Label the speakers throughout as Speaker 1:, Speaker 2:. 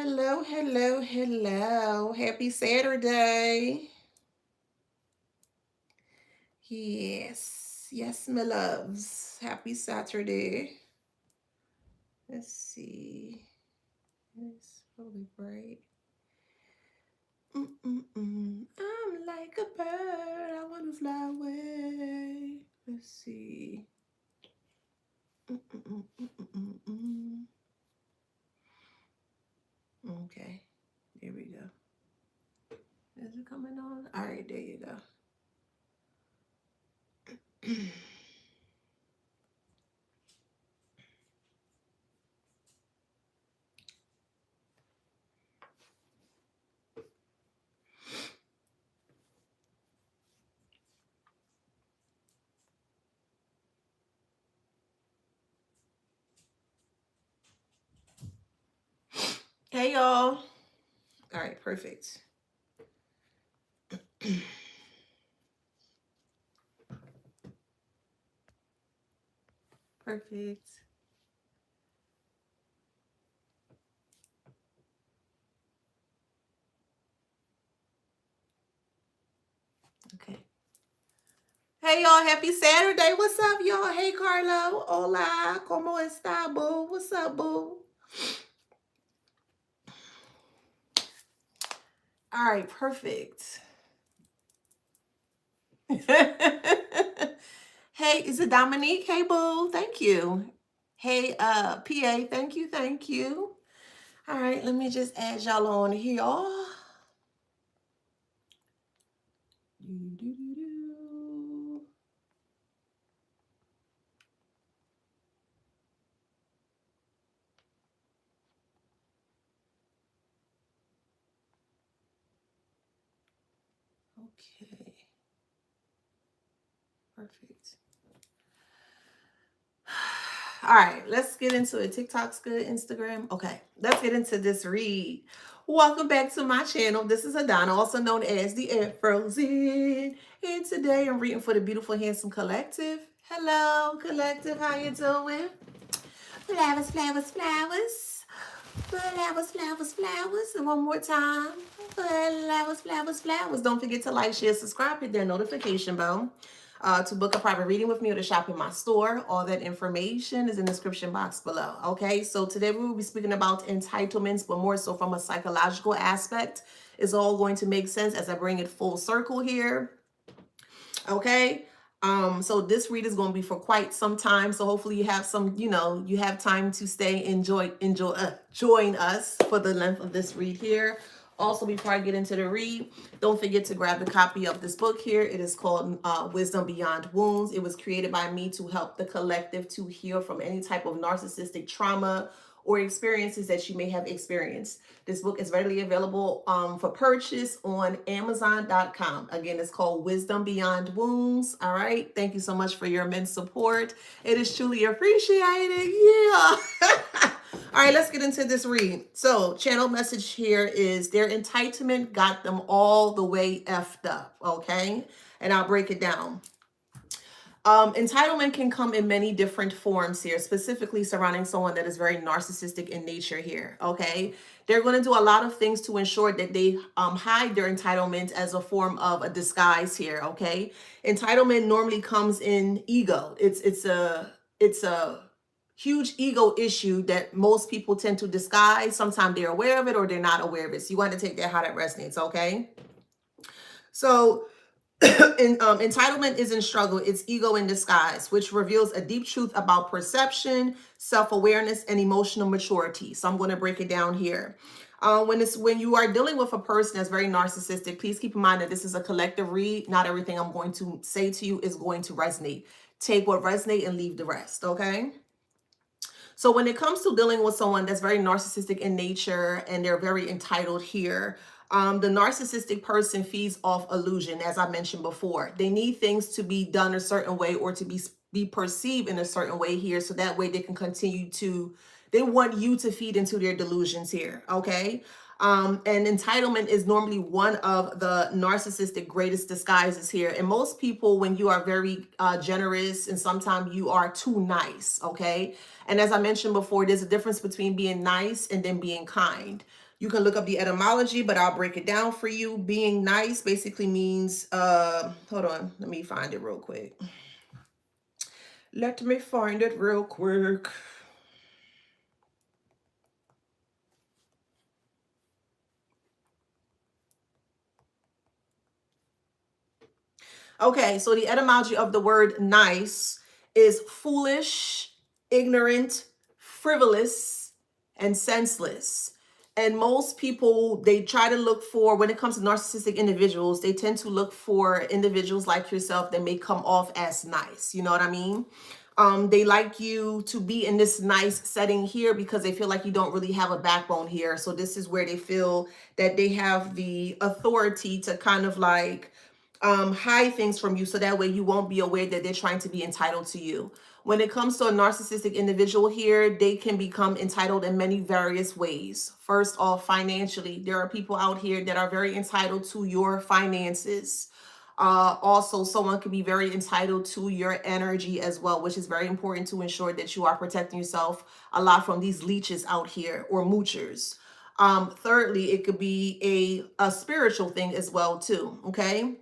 Speaker 1: Hello, hello, hello. Happy Saturday. Yes, my loves. Happy Saturday. Let's see. It's probably bright. I'm like a bird. I want to fly away. Let's see. Okay, here we go. Is it coming on? All right, there you go. Hey, y'all. All right, perfect. Perfect. Okay. Hey y'all, happy Saturday. What's up, y'all? Hey Carlo. Hola. ¿Cómo está, boo? What's up, boo? All right, perfect. Hey, is it Dominique? Hey, boo. Thank you. Hey, PA, thank you, thank you. All right, let me just add y'all on here. Do-do-do-do. Okay. Perfect. All right, let's get into it. TikTok's good, Instagram. Okay, let's get into this read. Welcome back to my channel. This is Adana, also known as the Frozen. And today I'm reading for the Beautiful Handsome Collective. Hello, Collective. How you doing? Flowers, flowers, flowers. Flowers, flowers, flowers. And one more time. Flowers, flowers, flowers. Don't forget to like, share, subscribe, hit that notification bell. To book a private reading with me or to shop in my store. All that information is in the description box below. Okay, so today we will be speaking about entitlements, but more so from a psychological aspect. It's all going to make sense as I bring it full circle here. Okay. So this read is going to be for quite some time. So hopefully you have some, you have time to stay, join us for the length of this read here. Also, before I get into the read, don't forget to grab the copy of this book here. It is called Wisdom Beyond Wounds. It was created by me to help the collective to heal from any type of narcissistic trauma or experiences that you may have experienced. This book is readily available for purchase on Amazon.com. Again, it's called Wisdom Beyond Wounds. All right. Thank you so much for your immense support. It is truly appreciated. Yeah. All right, let's get into this read. So, channel message here is their entitlement got them all the way effed up. Okay. And I'll break it down. Entitlement can come in many different forms here, specifically surrounding someone that is very narcissistic in nature here. Okay. They're going to do a lot of things to ensure that they hide their entitlement as a form of a disguise here. Okay. Entitlement normally comes in ego. It's a huge ego issue that most people tend to disguise. Sometimes they're aware of it or they're not aware of it. So you want to take that how that resonates. Okay. So entitlement is in struggle. It's ego in disguise, which reveals a deep truth about perception, self-awareness, and emotional maturity. So I'm going to break it down here. When you are dealing with a person that's very narcissistic, please keep in mind that this is a collective read. Not everything I'm going to say to you is going to resonate. Take what resonates and leave the rest, okay? So when it comes to dealing with someone that's very narcissistic in nature and they're very entitled here, the narcissistic person feeds off illusion, as I mentioned before. They need things to be done a certain way or to be perceived in a certain way here, so that way they can continue to, they want you to feed into their delusions here, okay? And entitlement is normally one of the narcissistic greatest disguises here. And most people, when you are very generous and sometimes you are too nice, okay? And as I mentioned before, there's a difference between being nice and then being kind. You can look up the etymology, but I'll break it down for you. Being nice basically means, hold on, let me find it real quick. Let me find it real quick. Okay, so the etymology of the word nice is foolish, ignorant, frivolous, and senseless. And most people, they try to look for, when it comes to narcissistic individuals, they tend to look for individuals like yourself that may come off as nice. You know what I mean? They like you to be in this nice setting here because they feel like you don't really have a backbone here. So this is where they feel that they have the authority to kind of like hide things from you, so that way you won't be aware that they're trying to be entitled to you. When it comes to a narcissistic individual here, they can become entitled in many various ways. First off, financially, there are people out here that are very entitled to your finances. Also, someone can be very entitled to your energy as well, which is very important to ensure that you are protecting yourself a lot from these leeches out here or moochers. Thirdly, it could be a spiritual thing as well too. Okay.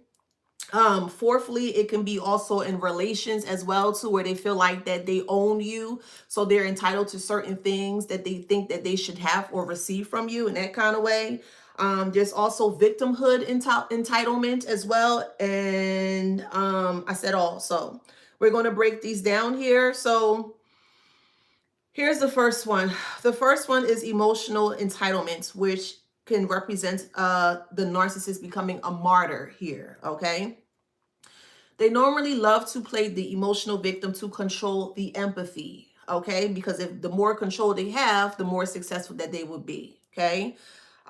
Speaker 1: Fourthly, it can be also in relations as well too, where they feel like that they own you, so they're entitled to certain things that they think that they should have or receive from you in that kind of way. There's also victimhood entitlement as well, and I said also we're going to break these down here. So here's the first one. The first one is emotional entitlement, which can represent the narcissist becoming a martyr here. Okay. They normally love to play the emotional victim to control the empathy, okay? Because if the more control they have, the more successful that they will be, okay?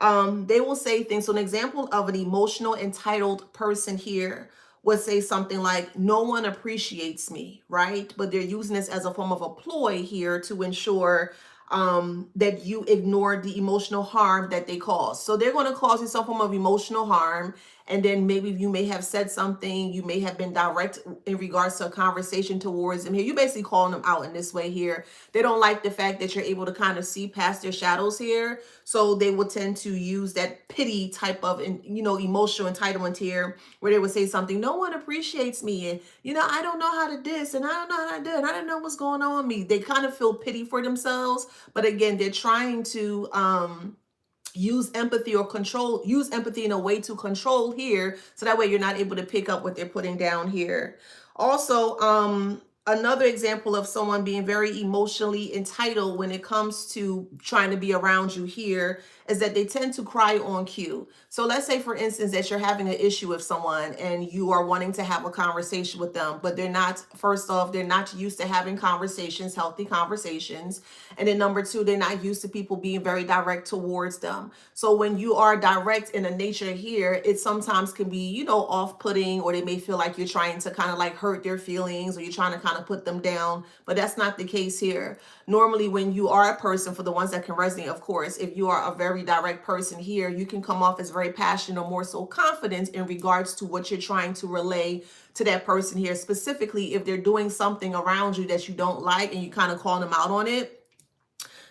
Speaker 1: They will say things. So an example of an emotional entitled person here would say something like, no one appreciates me, right? But they're using this as a form of a ploy here to ensure that you ignore the emotional harm that they cause. So they're going to cause you some form of emotional harm. And then maybe you may have said something, you may have been direct in regards to a conversation towards them here. You basically calling them out in this way here. They don't like the fact that you're able to kind of see past their shadows here. So they will tend to use that pity type of, emotional entitlement here, where they would say something, no one appreciates me. And, I don't know how to this, and I don't know how to do it. I don't know what's going on with me. They kind of feel pity for themselves. But again, they're trying to, use empathy in a way to control here, so that way you're not able to pick up what they're putting down here. Also, another example of someone being very emotionally entitled when it comes to trying to be around you here is that they tend to cry on cue. So let's say, for instance, that you're having an issue with someone and you are wanting to have a conversation with them, but they're not, first off, they're not used to having conversations, healthy conversations. And then number two, they're not used to people being very direct towards them. So when you are direct in a nature here, it sometimes can be, off-putting, or they may feel like you're trying to kind of like hurt their feelings, or you're trying to kind of put them down. But that's not the case here. Normally, when you are a person, for the ones that can resonate, of course, if you are a very direct person here, you can come off as very passionate or more so confident in regards to what you're trying to relay to that person here. Specifically, if they're doing something around you that you don't like and you kind of call them out on it,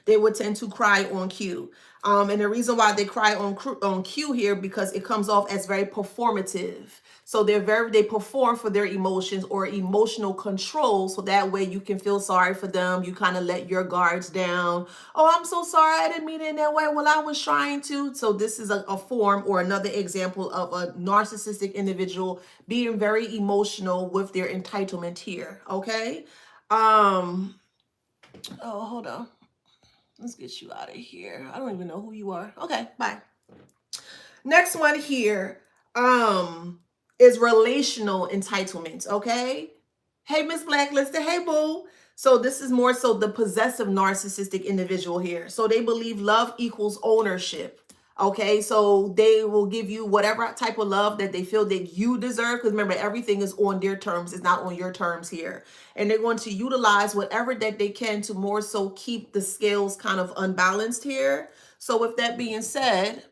Speaker 1: they would tend to cry on cue. And the reason why they cry on cue here, because it comes off as very performative. So they perform for their emotions or emotional control. So that way you can feel sorry for them. You kind of let your guards down. Oh, I'm so sorry. I didn't mean it in that way. Well, I was trying to. So this is a form or another example of a narcissistic individual being very emotional with their entitlement here. Okay. Oh, hold on. Let's get you out of here. I don't even know who you are. Okay, bye. Next one here is relational entitlement, okay? Hey, Miss Blacklisted. Hey, boo. So this is more so the possessive narcissistic individual here. So they believe love equals ownership. Okay, so they will give you whatever type of love that they feel that you deserve. Because remember, everything is on their terms. It's not on your terms here. And they're going to utilize whatever that they can to more so keep the scales kind of unbalanced here. So with that being said,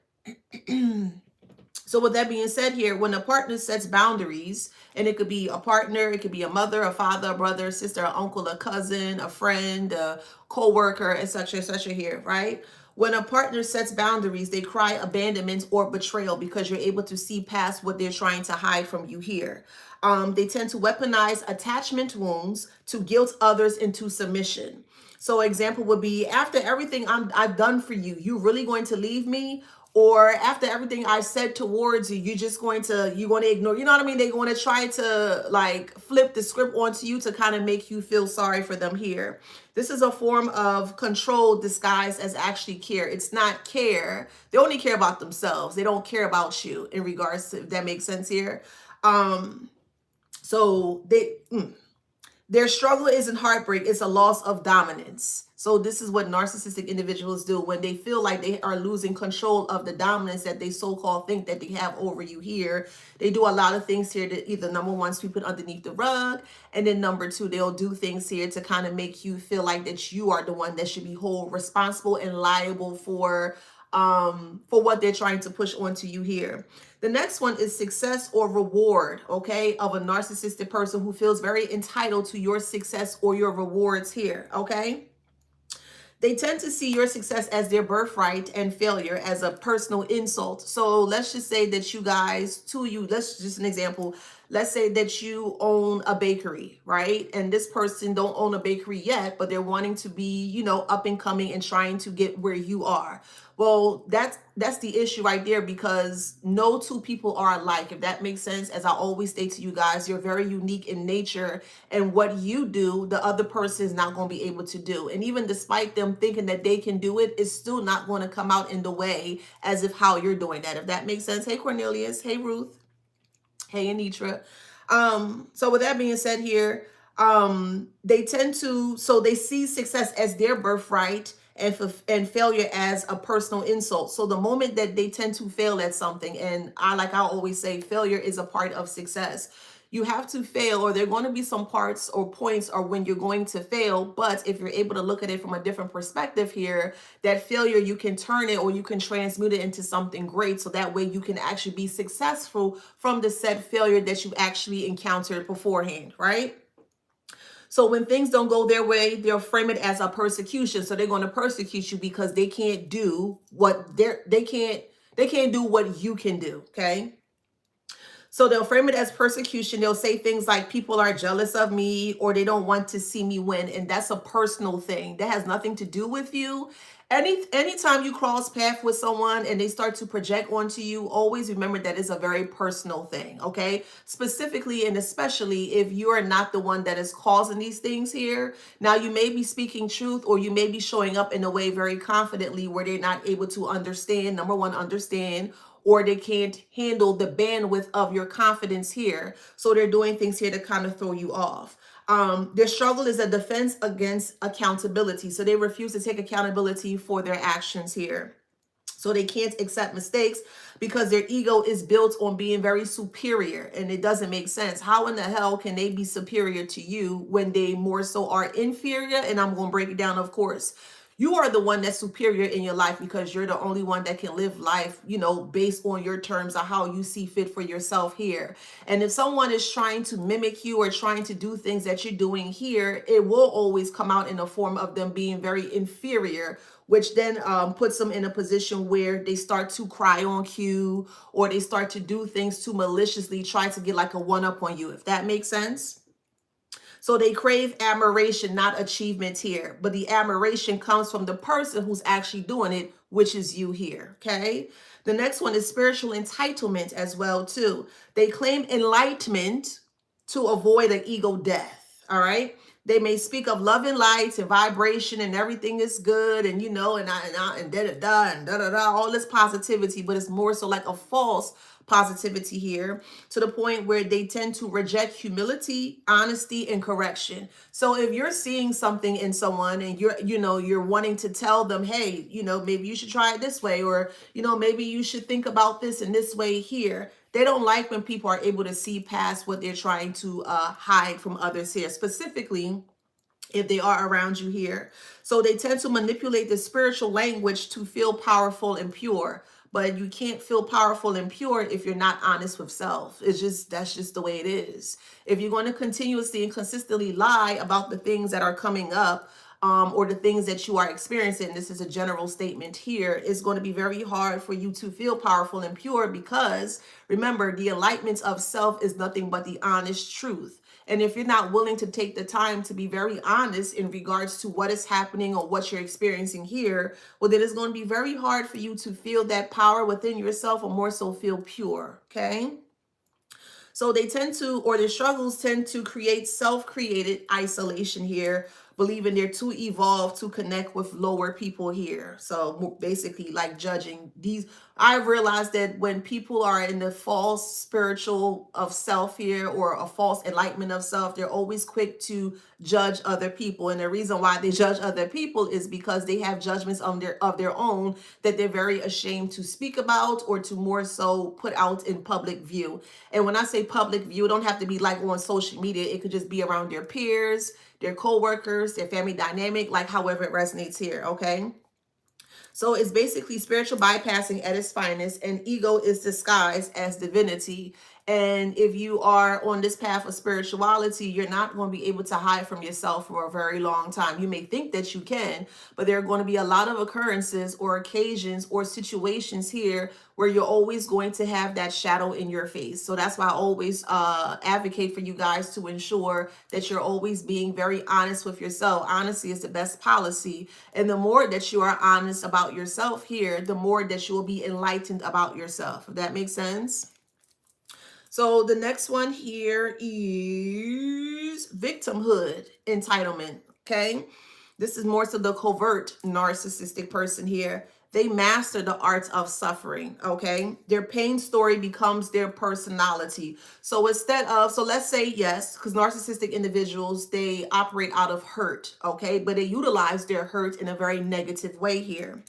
Speaker 1: So with that being said here, when a partner sets boundaries, and it could be a partner, it could be a mother, a father, a brother, a sister, an uncle, a cousin, a friend, a co-worker, etc., here, right? When a partner sets boundaries, they cry abandonment or betrayal because you're able to see past what they're trying to hide from you here. They tend to weaponize attachment wounds to guilt others into submission. So example would be, after everything I've done for you, you really going to leave me? Or after everything I said towards you, you're going to ignore, you know what I mean? They're going to try to like flip the script onto you to kind of make you feel sorry for them here. This is a form of control disguised as actually care. It's not care. They only care about themselves. They don't care about you in regards to, if that makes sense here. So their struggle isn't heartbreak, it's a loss of dominance. So this is what narcissistic individuals do when they feel like they are losing control of the dominance that they so-called think that they have over you here. They do a lot of things here to either, number one, sweep it underneath the rug, and then number two, they'll do things here to kind of make you feel like that you are the one that should be whole, responsible, and liable for what they're trying to push onto you here. The next one is success or reward, okay, of a narcissistic person who feels very entitled to your success or your rewards here, okay? They tend to see your success as their birthright and failure as a personal insult. So let's just say that you guys, let's just an example. Let's say that you own a bakery, right? And this person don't own a bakery yet, but they're wanting to be, up and coming and trying to get where you are. Well, that's the issue right there, because no two people are alike, if that makes sense. As I always say to you guys, you're very unique in nature, and what you do, the other person is not going to be able to do. And even despite them thinking that they can do it, it's still not going to come out in the way as if how you're doing that, if that makes sense. Hey, Cornelius. Hey, Ruth. Hey, Anitra. So with that being said here, they see success as their birthright and failure as a personal insult. So the moment that they tend to fail at something, and I always say, failure is a part of success. You have to fail, or there are going to be some parts or points or when you're going to fail. But if you're able to look at it from a different perspective here, that failure, you can turn it or you can transmute it into something great. So that way you can actually be successful from the said failure that you actually encountered beforehand, right? So when things don't go their way, they'll frame it as a persecution. So they're going to persecute you because they can't do what they can't do what you can do, okay? So they'll frame it as persecution. They'll say things like, people are jealous of me, or they don't want to see me win. And that's a personal thing. That has nothing to do with you. Anytime you cross path with someone and they start to project onto you, always remember that it's a very personal thing, okay? Specifically and especially if you are not the one that is causing these things here. Now, you may be speaking truth, or you may be showing up in a way very confidently where they're not able to understand, number one, understand, or they can't handle the bandwidth of your confidence here. So they're doing things here to kind of throw you off. Their struggle is a defense against accountability. So they refuse to take accountability for their actions here. So they can't accept mistakes because their ego is built on being very superior, and it doesn't make sense. How in the hell can they be superior to you when they more so are inferior? And I'm going to break it down, of course. You are the one that's superior in your life because you're the only one that can live life, based on your terms of how you see fit for yourself here. And if someone is trying to mimic you or trying to do things that you're doing here, it will always come out in the form of them being very inferior, which then puts them in a position where they start to cry on cue, or they start to do things to maliciously try to get like a one-up on you, if that makes sense. So they crave admiration, not achievement here. But the admiration comes from the person who's actually doing it, which is you here, okay? The next one is spiritual entitlement as well, too. They claim enlightenment to avoid an ego death, all right? They may speak of love and light and vibration and everything is good and, and da-da-da and da-da-da, all this positivity, but it's more so like a false positivity here, to the point where they tend to reject humility, honesty, and correction. So if you're seeing something in someone and you're wanting to tell them, hey, maybe you should try it this way, or, maybe you should think about this in this way here. They don't like when people are able to see past what they're trying to hide from others here, specifically if they are around you here. So they tend to manipulate the spiritual language to feel powerful and pure. but you can't feel powerful and pure if you're not honest with self. That's just the way it is. If you're going to continuously and consistently lie about the things that are coming up, or the things that you are experiencing, this is a general statement here, it's going to be very hard for you to feel powerful and pure, because remember, the enlightenment of self is nothing but the honest truth. And if you're not willing to take the time to be very honest in regards to what is happening or what you're experiencing here, well, then it's going to be very hard for you to feel that power within yourself, or more so feel pure. Okay. So they tend to, or their struggles tend to create self-created isolation here, believing they're too evolved to connect with lower people here. So basically like judging these. I've realized that when people are in the false spiritual of self here, or a false enlightenment of self, they're always quick to judge other people. And the reason why they judge other people is because they have judgments of their own that they're very ashamed to speak about, or to more so put out in public view. And when I say public view, it don't have to be like on social media. It could just be around their peers, their co-workers, their family dynamic, like however it resonates here. Okay. So it's basically spiritual bypassing at its finest, and ego is disguised as divinity. And if you are on this path of spirituality, you're not going to be able to hide from yourself for a very long time. You may think that you can, but there are going to be a lot of occurrences or occasions or situations here where you're always going to have that shadow in your face. So that's why I always advocate for you guys to ensure that you're always being very honest with yourself. Honesty is the best policy. And the more that you are honest about yourself here, the more that you will be enlightened about yourself. If that makes sense. So the next one here is victimhood entitlement. Okay. This is more so the covert narcissistic person here. They master the art of suffering. Okay. Their pain story becomes their personality. So instead of, so let's say yes, because narcissistic individuals, they operate out of hurt. Okay. But they utilize their hurt in a very negative way here.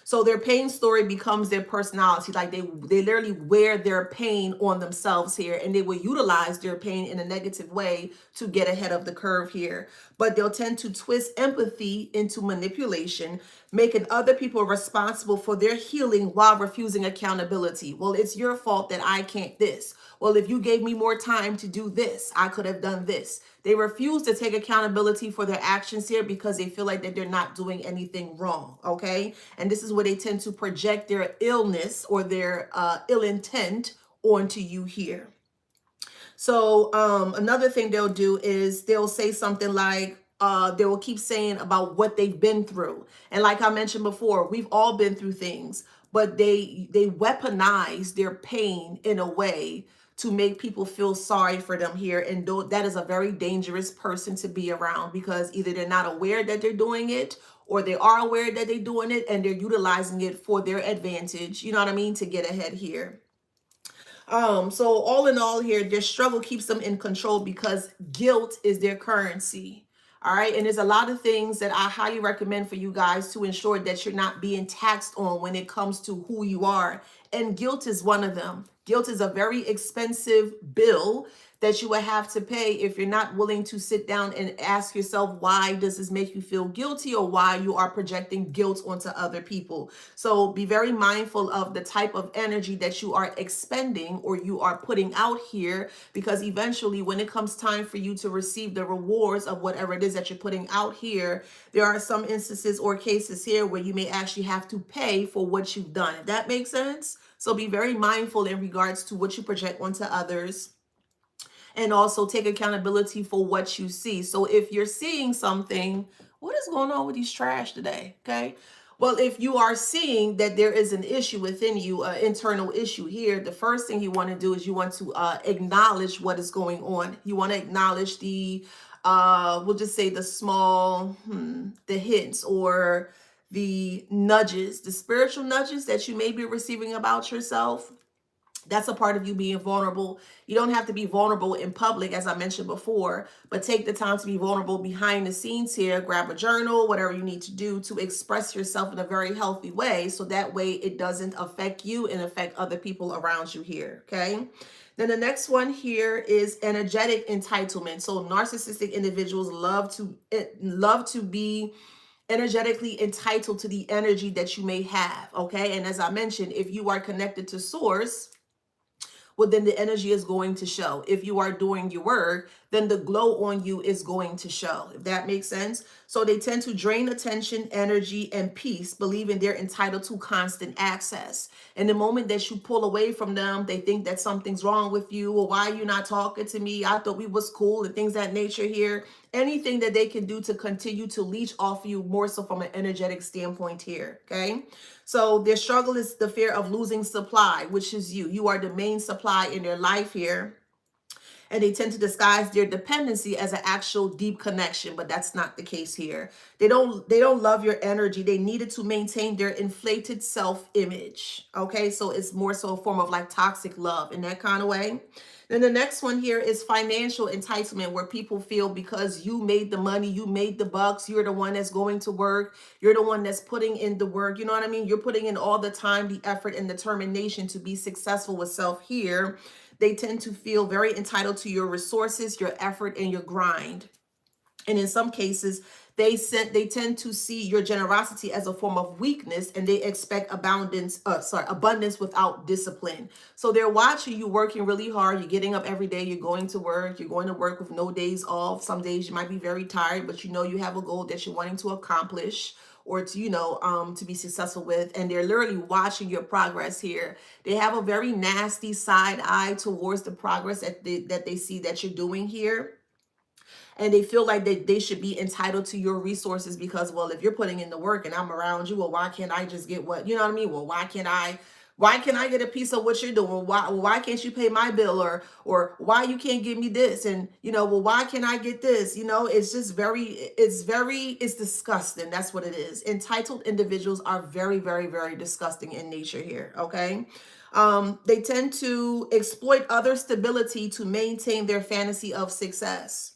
Speaker 1: So their pain story becomes their personality. Like they literally wear their pain on themselves here, and they will utilize their pain in a negative way to get ahead of the curve here. But they'll tend to twist empathy into manipulation, making other people responsible for their healing while refusing accountability. Well, it's your fault that I can't this. Well, if you gave me more time to do this, I could have done this. They refuse to take accountability for their actions here because they feel like that they're not doing anything wrong. Okay. And this is where they tend to project their illness or their ill intent onto you here. So another thing they'll do is they'll say something like, they will keep saying about what they've been through. And like I mentioned before, we've all been through things, but they weaponize their pain in a way to make people feel sorry for them here. And that is a very dangerous person to be around, because either they're not aware that they're doing it, or they are aware that they're doing it and they're utilizing it for their advantage, you know what I mean, to get ahead here. So all in all here, their struggle keeps them in control because guilt is their currency. All right. And there's a lot of things that I highly recommend for you guys to ensure that you're not being taxed on when it comes to who you are. And guilt is one of them. Guilt is a very expensive bill that you will have to pay if you're not willing to sit down and ask yourself, why does this make you feel guilty, or why you are projecting guilt onto other people. So be very mindful of the type of energy that you are expending or you are putting out here, because eventually when it comes time for you to receive the rewards of whatever it is that you're putting out here, there are some instances or cases here where you may actually have to pay for what you've done. If that makes sense. So be very mindful in regards to what you project onto others, and also take accountability for what you see. So if you're seeing something, what is going on with these trash today? Okay. Well, if you are seeing that there is an issue within you, an internal issue here, the first thing you want to do is you want to acknowledge what is going on. You want to acknowledge the, we'll just say the small, the hints or the nudges, the spiritual nudges that you may be receiving about yourself. That's a part of you being vulnerable. You don't have to be vulnerable in public, as I mentioned before, but take the time to be vulnerable behind the scenes here. Grab a journal, whatever you need to do to express yourself in a very healthy way, so that way it doesn't affect you and affect other people around you here, okay? Then the next one here is energetic entitlement. So narcissistic individuals love to be energetically entitled to the energy that you may have. Okay. And as I mentioned, if you are connected to source, well, then the energy is going to show. If you are doing your work, then the glow on you is going to show, if that makes sense. So they tend to drain attention, energy, and peace, believing they're entitled to constant access. And the moment that you pull away from them, they think that something's wrong with you, or why are you not talking to me? I thought we was cool, and things of that nature here. Anything that they can do to continue to leech off you, more so from an energetic standpoint here, okay? So their struggle is the fear of losing supply, which is you. You are the main supply in their life here. And they tend to disguise their dependency as an actual deep connection, but that's not the case here. They don't love your energy. They need it to maintain their inflated self-image. Okay, so it's more so a form of like toxic love in that kind of way. Then the next one here is financial entitlement, where people feel because you made the money, you made the bucks, you're the one that's going to work, you're the one that's putting in the work. You know what I mean? You're putting in all the time, the effort, and determination to be successful with self here. They tend to feel very entitled to your resources, your effort, and your grind. And in some cases, they tend to see your generosity as a form of weakness, and they expect abundance without discipline. So they're watching you working really hard. You're getting up every day. You're going to work. You're going to work with no days off. Some days you might be very tired, but you know you have a goal that you're wanting to accomplish, or to to be successful with. And they're literally watching your progress here. They have a very nasty side eye towards the progress that they see that you're doing here. And they feel like they should be entitled to your resources because, well, if you're putting in the work and I'm around you, well, why can't I just get what, you know what I mean? Well, why can't I get a piece of what you're doing? Why can't you pay my bill, or why you can't give me this? And well, why can't I get this? It's just it's disgusting. That's what it is. Entitled individuals are very, very, very disgusting in nature here. Okay. They tend to exploit other stability to maintain their fantasy of success.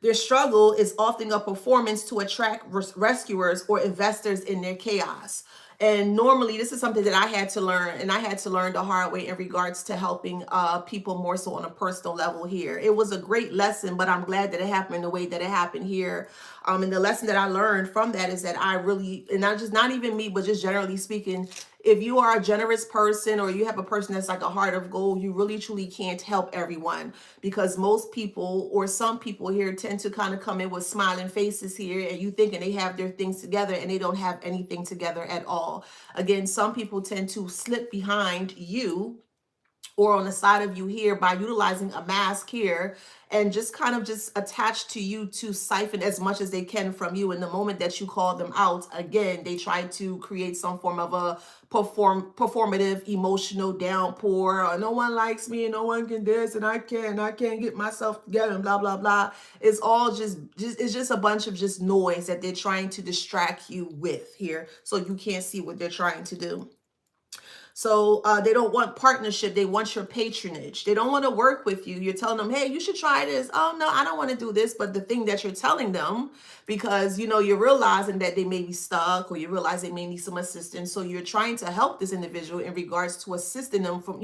Speaker 1: Their struggle is often a performance to attract rescuers or investors in their chaos. And normally, this is something that I had to learn, and I had to learn the hard way in regards to helping people more so on a personal level here. It was a great lesson, but I'm glad that it happened the way that it happened here. And the lesson that I learned from that is that I really, and not even me, but just generally speaking, if you are a generous person, or you have a person that's like a heart of gold, you really truly can't help everyone, because most people, or some people here, tend to kind of come in with smiling faces here, and you thinking they have their things together, and they don't have anything together at all. Again, some people tend to slip behind you or on the side of you here by utilizing a mask here, and just kind of just attach to you to siphon as much as they can from you. In the moment that you call them out, again, they try to create some form of a performative emotional downpour, or no one likes me and no one can this, and I can't get myself together, and blah blah blah. It's all just a bunch of just noise that they're trying to distract you with here, so you can't see what they're trying to do. So they don't want partnership. They want your patronage. They don't want to work with you. You're telling them, hey, you should try this. Oh, no, I don't want to do this. But the thing that you're telling them, because, you're realizing that they may be stuck, or you realize they may need some assistance. So you're trying to help this individual in regards to assisting them from,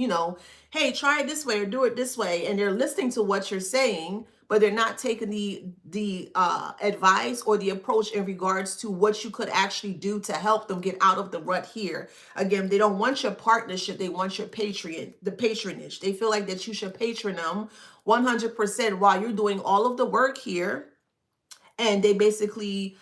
Speaker 1: hey, try it this way or do it this way. And they're listening to what you're saying, but they're not taking the advice or the approach in regards to what you could actually do to help them get out of the rut here. Again, they don't want your partnership. They want your patronage. They feel like that you should patron them 100% while you're doing all of the work here, and they basically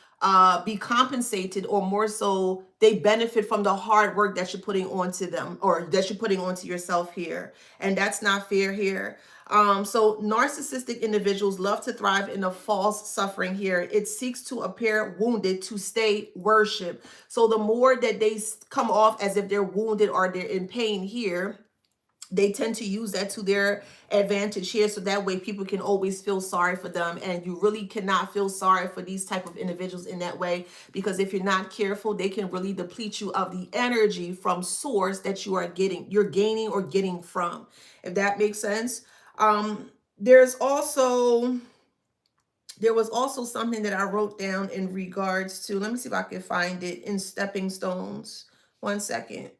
Speaker 1: be compensated, or more so they benefit from the hard work that you're putting onto them, or that you're putting onto yourself here. And that's not fair here. So narcissistic individuals love to thrive in a false suffering here. It seeks to appear wounded to stay worship. So the more that they come off as if they're wounded or they're in pain here, they tend to use that to their advantage here, so that way people can always feel sorry for them. And you really cannot feel sorry for these type of individuals in that way, because if you're not careful, they can really deplete you of the energy from source that you're gaining or getting from, if that makes sense. There's also there was also something that I wrote down in regards to, let me see if I can find it, in stepping stones. One second.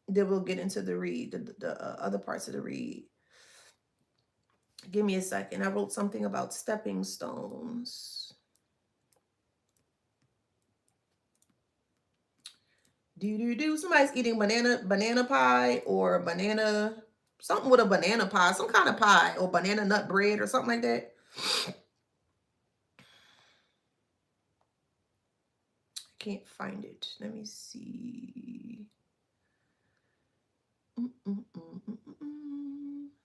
Speaker 1: Then we'll get into the read, the other parts of the read. Give me a second. I wrote something about stepping stones. Somebody's eating banana pie or banana, something with a banana pie, some kind of pie or banana nut bread or something like that. I can't find it. Let me see.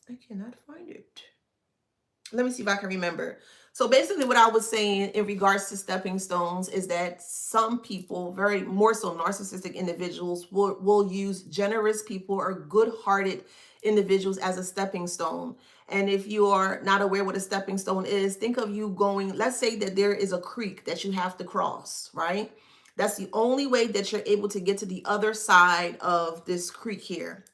Speaker 1: I cannot find it. Let me see if I can remember. So basically what I was saying in regards to stepping stones is that some people, very more so narcissistic individuals, will use generous people or good-hearted individuals as a stepping stone. And if you are not aware what a stepping stone is, think of you going, let's say that there is a creek that you have to cross, right? That's the only way that you're able to get to the other side of this creek here.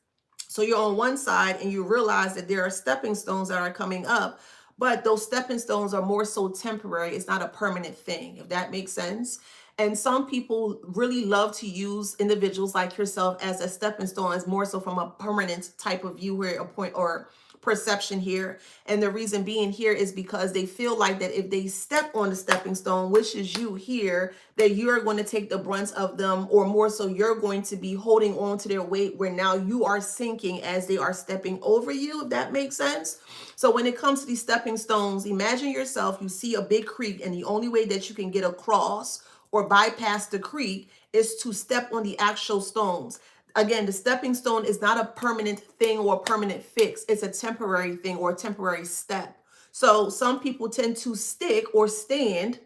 Speaker 1: So you're on one side and you realize that there are stepping stones that are coming up, but those stepping stones are more so temporary. It's not a permanent thing, if that makes sense. And some people really love to use individuals like yourself as a stepping stone, as more so from a permanent type of view or a point or perception here. And the reason being here is because they feel like that if they step on the stepping stone, which is you here, that you're going to take the brunt of them, or more so you're going to be holding on to their weight, where now you are sinking as they are stepping over you, if that makes sense. So when it comes to these stepping stones, imagine yourself, you see a big creek, and the only way that you can get across or bypass the creek is to step on the actual stones. Again, the stepping stone is not a permanent thing or a permanent fix. It's a temporary thing or a temporary step. So some people tend to stick or stand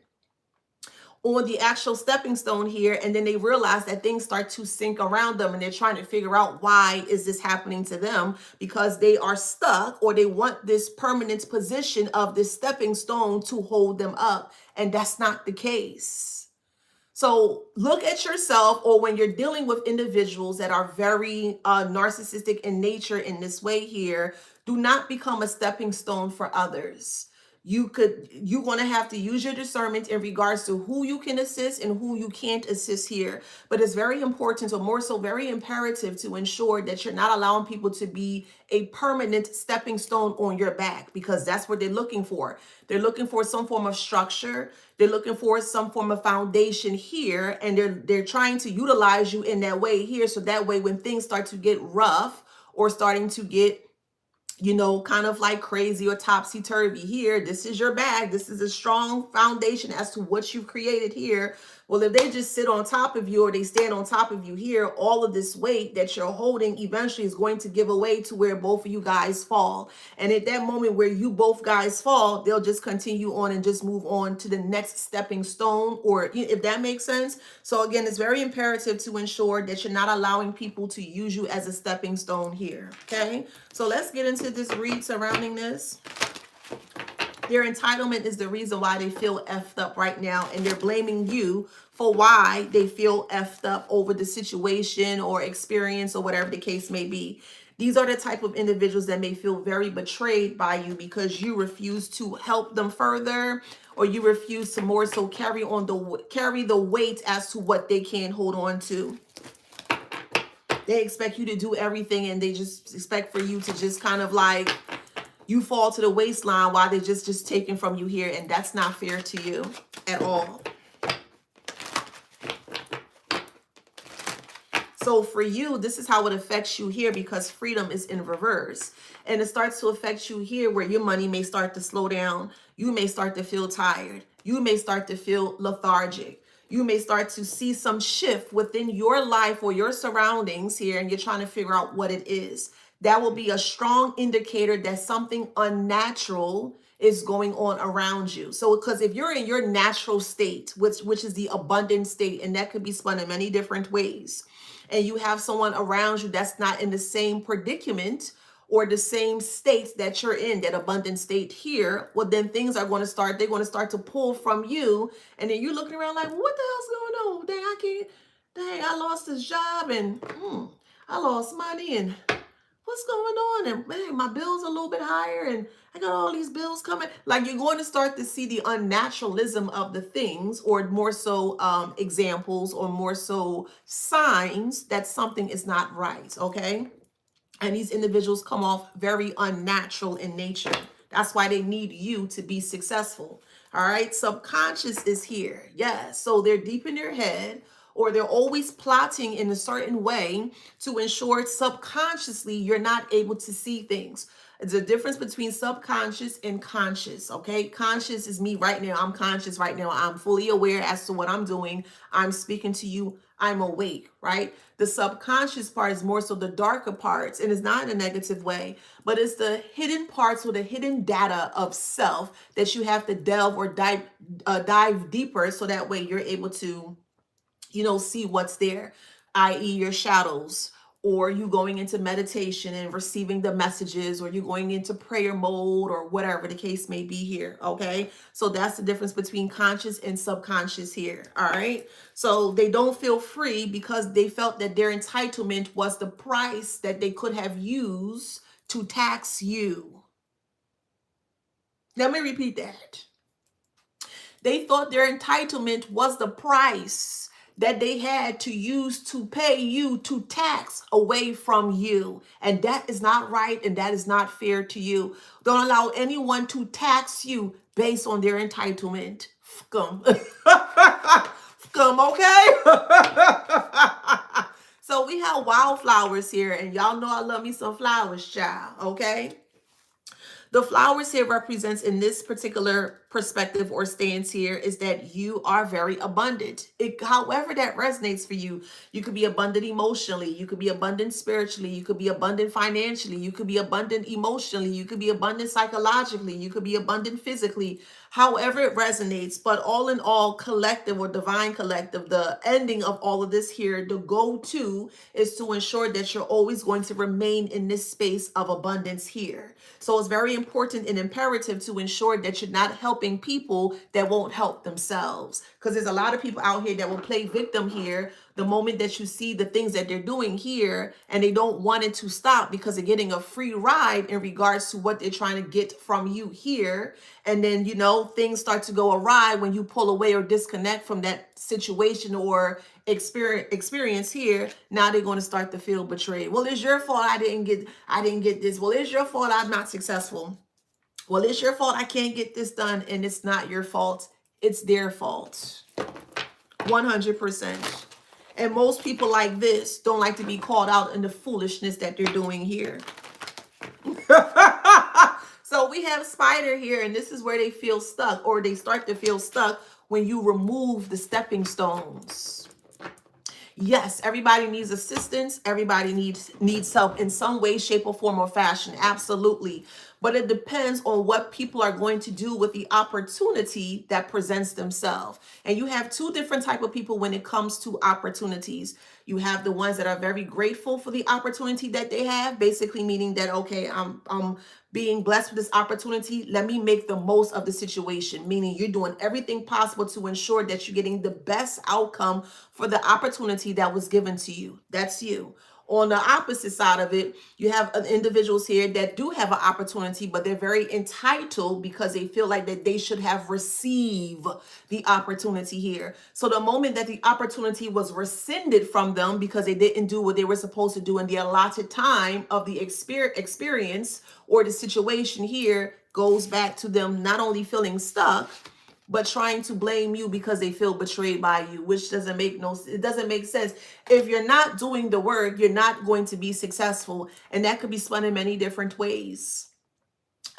Speaker 1: on the actual stepping stone here, and then they realize that things start to sink around them, and they're trying to figure out why is this happening to them, because they are stuck or they want this permanent position of this stepping stone to hold them up, and that's not the case. So look at yourself, or when you're dealing with individuals that are very narcissistic in nature in this way here, do not become a stepping stone for others. You're going to have to use your discernment in regards to who you can assist and who you can't assist here. But it's very important, or more so very imperative, to ensure that you're not allowing people to be a permanent stepping stone on your back, because that's what they're looking for. They're looking for some form of structure. They're looking for some form of foundation here, and they're trying to utilize you in that way here. So that way, when things start to get rough or starting to get, kind of like crazy or topsy-turvy here, this is your bag. This is a strong foundation as to what you've created here. Well, if they just sit on top of you, or they stand on top of you here, all of this weight that you're holding eventually is going to give away to where both of you guys fall. And at that moment where you both guys fall, they'll just continue on and just move on to the next stepping stone, or if that makes sense. So again, it's very imperative to ensure that you're not allowing people to use you as a stepping stone here. Okay, so let's get into this read surrounding this. Their entitlement is the reason why they feel effed up right now, and they're blaming you for why they feel effed up over the situation or experience or whatever the case may be. These are the type of individuals that may feel very betrayed by you because you refuse to help them further, or you refuse to more so carry the weight as to what they can hold on to. They expect you to do everything, and they just expect for you to just kind of like, you fall to the waistline while they're just taking from you here, and that's not fair to you at all. So for you, this is how it affects you here, because freedom is in reverse. And it starts to affect you here where your money may start to slow down. You may start to feel tired. You may start to feel lethargic. You may start to see some shift within your life or your surroundings here, and you're trying to figure out what it is. That will be a strong indicator that something unnatural is going on around you. So because if you're in your natural state, which is the abundant state, and that could be spun in many different ways, and you have someone around you that's not in the same predicament or the same state that you're in, that abundant state here, well, then things are going to start, they're going to start to pull from you. And then you're looking around like, what the hell's going on? Dang, I lost this job, and I lost money, and what's going on? And man, my bill's a little bit higher, and I got all these bills coming. Like, you're going to start to see the unnaturalism of the things, or more so examples, or more so signs that something is not right. Okay. And these individuals come off very unnatural in nature. That's why they need you to be successful. All right. Subconscious is here. Yes. So they're deep in their head, or they're always plotting in a certain way to ensure subconsciously you're not able to see things. It's a difference between subconscious and conscious, okay? Conscious is me right now. I'm conscious right now. I'm fully aware as to what I'm doing. I'm speaking to you. I'm awake, right? The subconscious part is more so the darker parts, and it's not in a negative way, but it's the hidden parts or the hidden data of self that you have to delve or dive deeper, so that way you're able to, see what's there, i.e. your shadows, or you going into meditation and receiving the messages, or you going into prayer mode, or whatever the case may be here. Okay. So that's the difference between conscious and subconscious here. All right. So they don't feel free because they felt that their entitlement was the price that they could have used to tax you. Let me repeat that. They thought their entitlement was the price that they had to use to pay you, to tax away from you. And that is not right, and that is not fair to you. Don't allow anyone to tax you based on their entitlement. Scum. Scum, okay? So we have wildflowers here, and y'all know I love me some flowers, child, okay? The flowers here represents, in this particular perspective or stance here, is that you are very abundant. However that resonates for you, you could be abundant emotionally, you could be abundant spiritually, you could be abundant financially, you could be abundant emotionally, you could be abundant psychologically, you could be abundant physically, however it resonates. But all in all, collective or divine collective, the ending of all of this here, the go-to is to ensure that you're always going to remain in this space of abundance here. So it's very important and imperative to ensure that you're not helping people that won't help themselves. Because there's a lot of people out here that will play victim here the moment that you see the things that they're doing here, and they don't want it to stop because they're getting a free ride in regards to what they're trying to get from you here. And then, things start to go awry when you pull away or disconnect from that situation or experience here. Now they're going to start to feel betrayed. Well, it's your fault I didn't get this. Well, it's your fault I'm not successful. Well, it's your fault I can't get this done. And it's not your fault. It's their fault. 100%. And most people like this don't like to be called out in the foolishness that they're doing here. So we have spider here, and this is where they feel stuck, or they start to feel stuck when you remove the stepping stones. Yes, everybody needs assistance. Everybody needs help in some way, shape, or form or fashion. Absolutely. But it depends on what people are going to do with the opportunity that presents themselves. And you have two different type of people when it comes to opportunities. You have the ones that are very grateful for the opportunity that they have, basically meaning that, okay, I'm being blessed with this opportunity. Let me make the most of the situation, meaning you're doing everything possible to ensure that you're getting the best outcome for the opportunity that was given to you. That's you. On the opposite side of it, you have individuals here that do have an opportunity, but they're very entitled because they feel like that they should have received the opportunity here. So the moment that the opportunity was rescinded from them because they didn't do what they were supposed to do in the allotted time of the experience or the situation here, goes back to them not only feeling stuck, but trying to blame you because they feel betrayed by you, which doesn't make sense. If you're not doing the work, you're not going to be successful. And that could be spun in many different ways.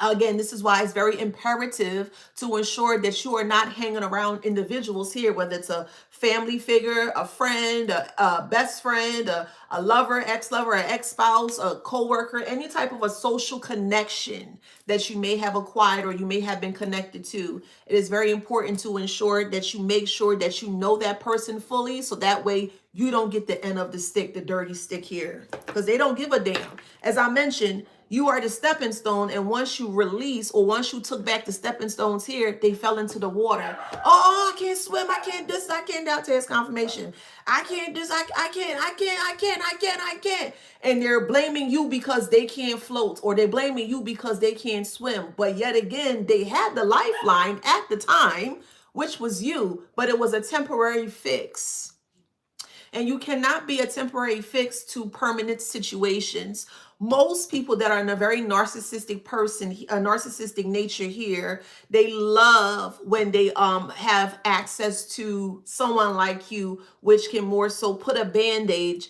Speaker 1: Again, this is why it's very imperative to ensure that you are not hanging around individuals here, whether it's a family figure, a friend, a best friend, a lover, ex-lover, an ex-spouse, a co-worker, any type of a social connection that you may have acquired or you may have been connected to. It is very important to ensure that you make sure that you know that person fully, so that way you don't get the end of the stick, the dirty stick here, because they don't give a damn. As I mentioned, you are the stepping stone, and once you release or once you took back the stepping stones here, they fell into the water. Oh, I can't swim. I can't this. I can't doubt test confirmation. I can't this. I can't. And they're blaming you because they can't float, or they're blaming you because they can't swim. But yet again, they had the lifeline at the time, which was you, but it was a temporary fix. And you cannot be a temporary fix to permanent situations. Most people that are in a very narcissistic person, a narcissistic nature here, they love when they have access to someone like you, which can more so put a band-aid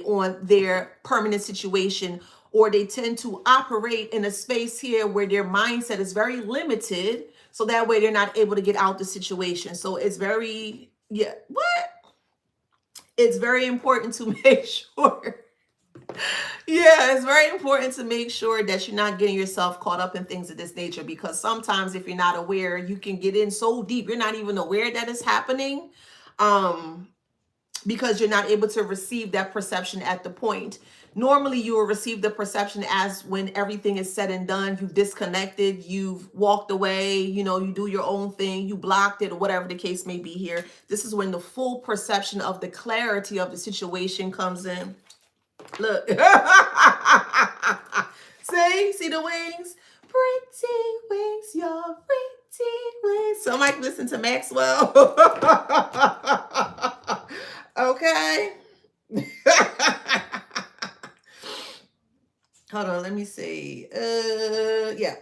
Speaker 1: on their permanent situation. Or they tend to operate in a space here where their mindset is very limited, so that way they're not able to get out the situation. So it's very, yeah, what? It's very important to make sure. Yeah, it's very important to make sure that you're not getting yourself caught up in things of this nature, because sometimes if you're not aware, you can get in so deep, you're not even aware that it's happening. Because you're not able to receive that perception at the point. Normally, you will receive the perception as when everything is said and done, you've disconnected, you've walked away, you do your own thing, you blocked it, or whatever the case may be here. This is when the full perception of the clarity of the situation comes in. Look. See the wings? Pretty wings, your pretty wings. Somebody listen to Maxwell. Okay. Hold on, let me see. Yeah.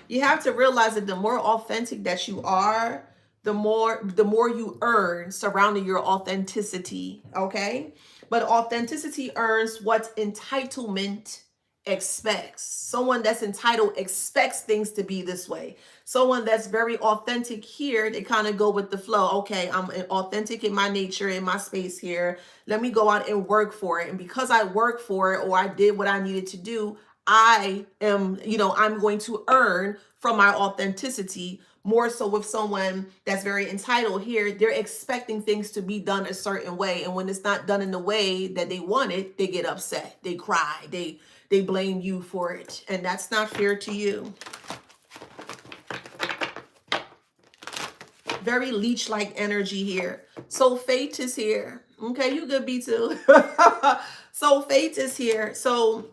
Speaker 1: You have to realize that the more authentic that you are, the more you earn surrounding your authenticity. Okay. But authenticity earns what entitlement expects. Someone that's entitled expects things to be this way. Someone that's very authentic here, they kind of go with the flow. Okay, I'm authentic in my nature, in my space here. Let me go out and work for it. And because I work for it, or I did what I needed to do, I am, I'm going to earn from my authenticity. More so with someone that's very entitled here, they're expecting things to be done a certain way. And when it's not done in the way that they want it, they get upset, they cry, they blame you for it. And that's not fair to you. Very leech-like energy here. So fate is here. Okay, you could be too. So fate is here. So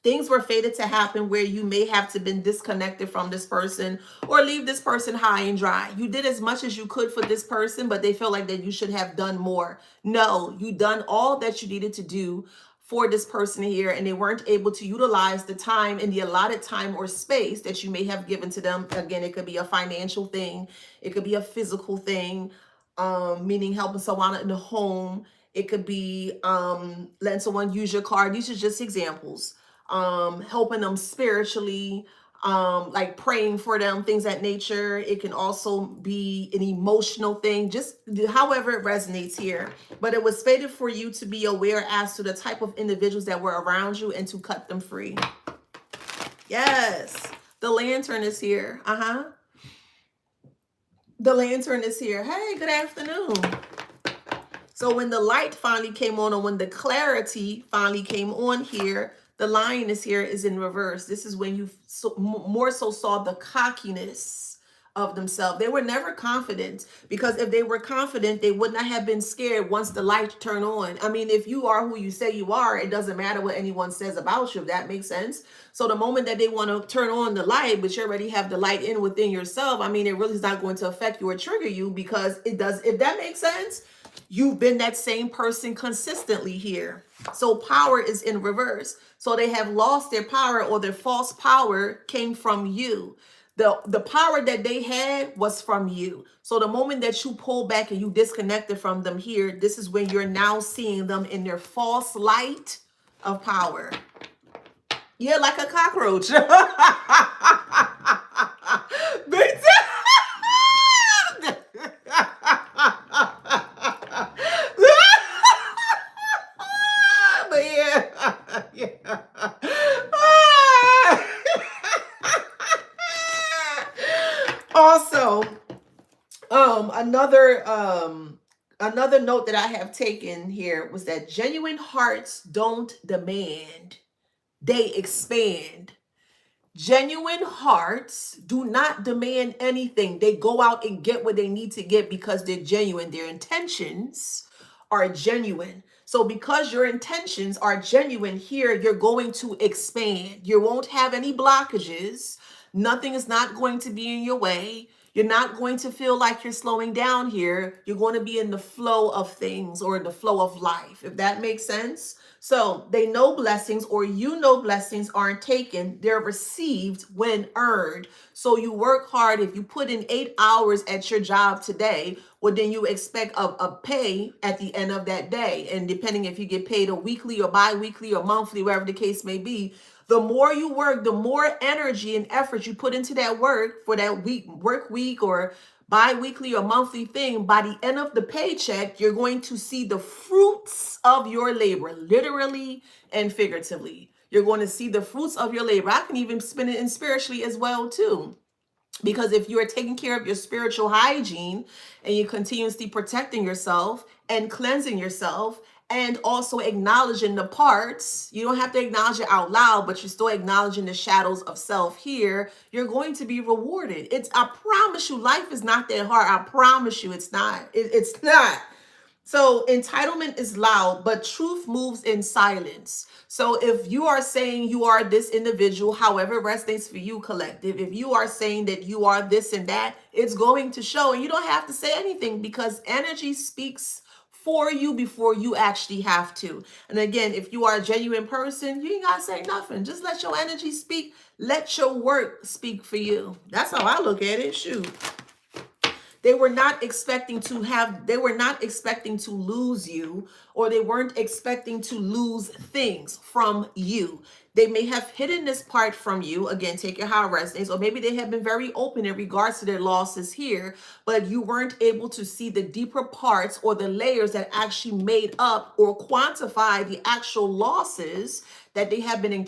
Speaker 1: things were fated to happen where you may have to been disconnected from this person or leave this person high and dry. You did as much as you could for this person, but they feel like that you should have done more. No, you done all that you needed to do for this person here, and they weren't able to utilize the time and the allotted time or space that you may have given to them. Again, it could be a financial thing. It could be a physical thing, meaning helping someone in the home. It could be letting someone use your car. These are just examples. Helping them spiritually, like praying for them, things that nature. It can also be an emotional thing, just however it resonates here. But it was fated for you to be aware as to the type of individuals that were around you and to cut them free. Yes, the lantern is here. The lantern is here. Hey, good afternoon. So when the light finally came on, or when the clarity finally came on here, the lioness here is in reverse. This is when you more so saw the cockiness of themselves. They were never confident, because if they were confident, they would not have been scared once the light turned on. I mean, if you are who you say you are, it doesn't matter what anyone says about you, if that makes sense. So the moment that they want to turn on the light, but you already have the light in within yourself, I mean, it really is not going to affect you or trigger you, because it does, if that makes sense. You've been that same person consistently here. So power is in reverse. So they have lost their power, or their false power came from you. The power that they had was from you. So the moment that you pull back and you disconnected from them here, this is when you're now seeing them in their false light of power. Yeah, like a cockroach. Big but yeah. Also, another note that I have taken here was that genuine hearts don't demand, they expand. Genuine hearts do not demand anything. They go out and get what they need to get because they're genuine. Their intentions are genuine. So because your intentions are genuine here, you're going to expand. You won't have any blockages. Nothing is not going to be in your way. You're not going to feel like you're slowing down here. You're going to be in the flow of things or in the flow of life, if that makes sense. So they know blessings, or you know blessings aren't taken, they're received when earned. So you work hard. If you put in 8 hours at your job today, well, then you expect a pay at the end of that day. And depending if you get paid a weekly or bi-weekly or monthly, whatever the case may be, the more you work, the more energy and effort you put into that work for that work week or bi-weekly or monthly thing. By the end of the paycheck, you're going to see the fruits of your labor, literally and figuratively. You're going to see the fruits of your labor. I can even spin it in spiritually as well too. Because if you are taking care of your spiritual hygiene and you're continuously protecting yourself and cleansing yourself and also acknowledging the parts, you don't have to acknowledge it out loud, but you're still acknowledging the shadows of self here, you're going to be rewarded. I promise you, life is not that hard. I promise you, it's not. It's not. So entitlement is loud, but truth moves in silence. So if you are saying you are this individual, however it resonates for you, collective, if you are saying that you are this and that, it's going to show. And you don't have to say anything because energy speaks for you before you actually have to. And again, if you are a genuine person, you ain't got to say nothing. Just let your energy speak. Let your work speak for you. That's how I look at it. Shoot. They were not expecting to lose you, or they weren't expecting to lose things from you. They may have hidden this part from you. Again, take it how it resonates. Or maybe they have been very open in regards to their losses here, but you weren't able to see the deeper parts or the layers that actually made up or quantify the actual losses that they have been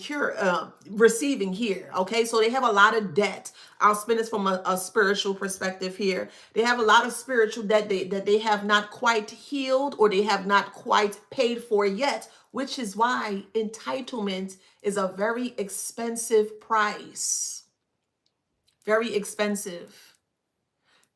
Speaker 1: receiving here. Okay, so they have a lot of debt. I'll spin this from a spiritual perspective here. They have a lot of spiritual debt that they have not quite healed, or they have not quite paid for yet, which is why entitlement is a very expensive price. Very expensive.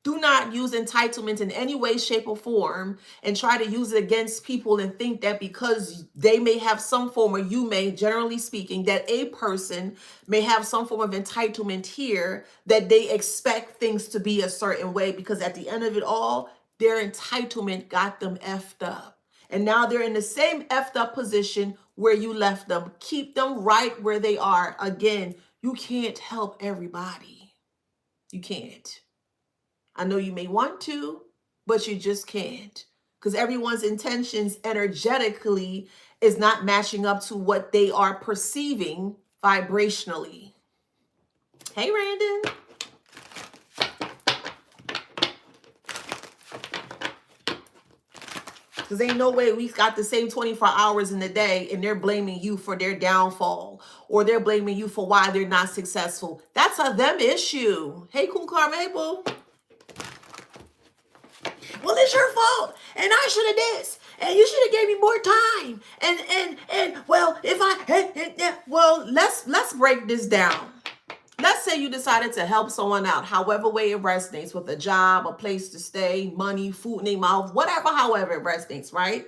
Speaker 1: Do not use entitlement in any way, shape, or form and try to use it against people and think that because they may have some form, or you may, generally speaking, that a person may have some form of entitlement here, that they expect things to be a certain way, because at the end of it all, their entitlement got them effed up. And now they're in the same effed up position where you left them. Keep them right where they are. Again, you can't help everybody. You can't. I know you may want to, but you just can't, because everyone's intentions energetically is not matching up to what they are perceiving vibrationally. Hey, Randon. Because ain't no way we got the same 24 hours in the day and they're blaming you for their downfall, or they're blaming you for why they're not successful. That's a them issue. Hey, Cool Karma. Hey, boo. Well, it's your fault, and I should have this, and you should have gave me more time, and well, if I, well, let's break this down. Let's say you decided to help someone out, however way it resonates, with a job, a place to stay, money, food in their mouth, whatever, however it resonates, right?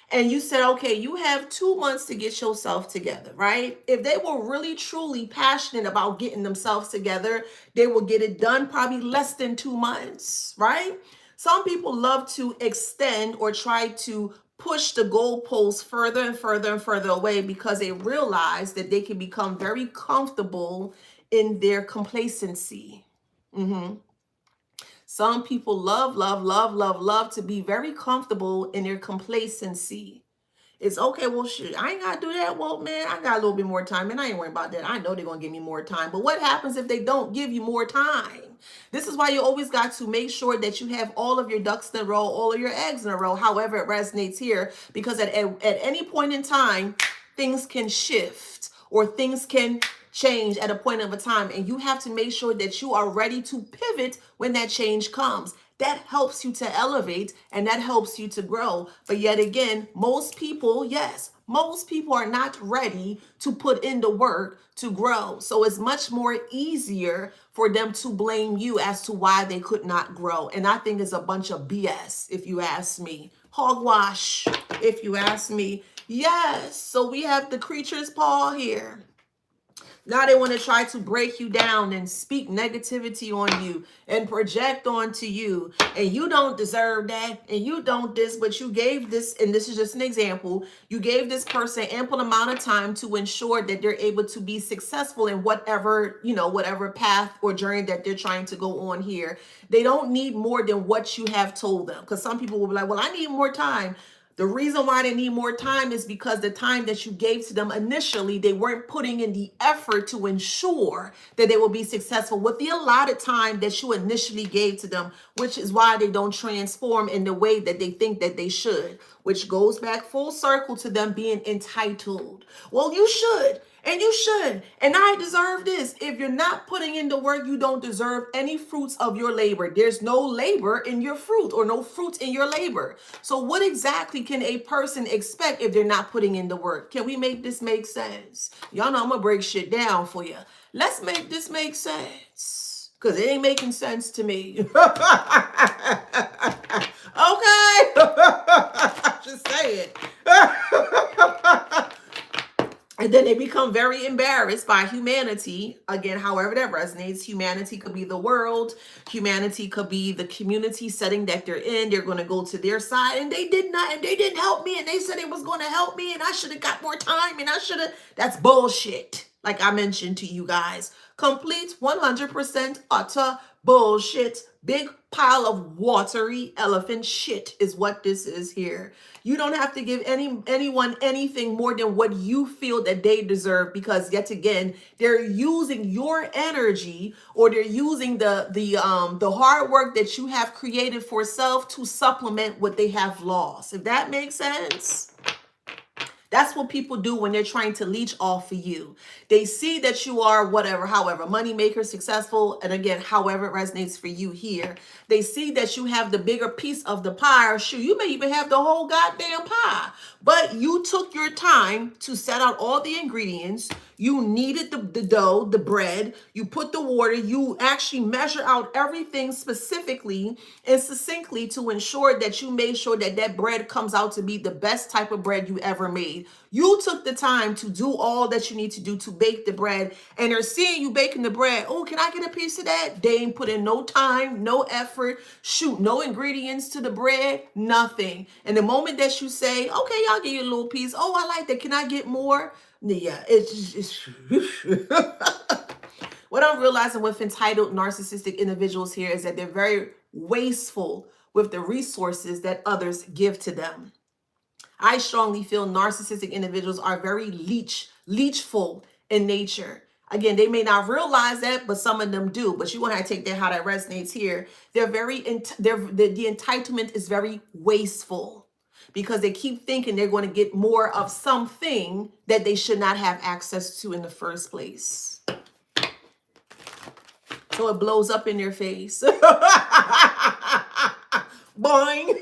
Speaker 1: And you said, okay, you have 2 months to get yourself together, right? If they were really, truly passionate about getting themselves together, they will get it done probably less than 2 months, right? Some people love to extend or try to push the goalposts further and further and further away, because they realize that they can become very comfortable in their complacency. Some people love to be very comfortable in their complacency. It's okay, well, shit, I ain't got to do that. Well, man, I got a little bit more time, and I ain't worried about that. I know they're going to give me more time. But what happens if they don't give you more time? This is why you always got to make sure that you have all of your ducks in a row, all of your eggs in a row, however it resonates here, because at any point in time, things can shift or things can change at a point of a time, and you have to make sure that you are ready to pivot when that change comes. That helps you to elevate, and that helps you to grow. But yet again, most people are not ready to put in the work to grow. So it's much more easier for them to blame you as to why they could not grow. And I think it's a bunch of BS, if you ask me. Hogwash, if you ask me. Yes, so we have the creature's paw here. Now they want to try to break you down and speak negativity on you and project onto you. And you don't deserve that. And you don't this, but you gave this, and this is just an example, you gave this person ample amount of time to ensure that they're able to be successful in whatever, whatever path or journey that they're trying to go on here. They don't need more than what you have told them. Because some people will be like, well, I need more time. The reason why they need more time is because the time that you gave to them initially, they weren't putting in the effort to ensure that they will be successful with the allotted time that you initially gave to them, which is why they don't transform in the way that they think that they should, which goes back full circle to them being entitled. Well, you should. And you should. And I deserve this. If you're not putting in the work, you don't deserve any fruits of your labor. There's no labor in your fruit or no fruit in your labor. So what exactly can a person expect if they're not putting in the work? Can we make this make sense? Y'all know I'm going to break shit down for you. Let's make this make sense. Because it ain't making sense to me. Okay. Just say it. And then they become very embarrassed by humanity. Again, however that resonates. Humanity could be the world. Humanity could be the community setting that they're in. They're going to go to their side. And they did not. And they didn't help me. And they said it was going to help me. And I should have got more time. And I should have. That's bullshit. Like I mentioned to you guys. Complete 100% utter bullshit. Big pile of watery elephant shit is what this is here. You don't have to give anyone anything more than what you feel that they deserve, because yet again, they're using your energy, or they're using the hard work that you have created for self to supplement what they have lost. If that makes sense. That's what people do when they're trying to leech off of you. They see that you are whatever, however, money maker, successful, and again, however it resonates for you here. They see that you have the bigger piece of the pie, or shoot, you may even have the whole goddamn pie. But you took your time to set out all the ingredients. You kneaded the dough, the bread. You put the water. You actually measure out everything specifically and succinctly to ensure that you made sure that that bread comes out to be the best type of bread you ever made. You took the time to do all that you need to do to bake the bread, and they're seeing you baking the bread. Oh, can I get a piece of that? They ain't put in no time, no effort, shoot, no ingredients to the bread, nothing. And the moment that you say, okay, I'll give you a little piece. Oh, I like that. Can I get more? Yeah, it's what I'm realizing with entitled narcissistic individuals here is that they're very wasteful with the resources that others give to them. I strongly feel narcissistic individuals are very leechful in nature. Again, they may not realize that, but some of them do. But you want to take that how that resonates here. They're the entitlement is very wasteful, because they keep thinking they're going to get more of something that they should not have access to in the first place. So it blows up in their face. Boing.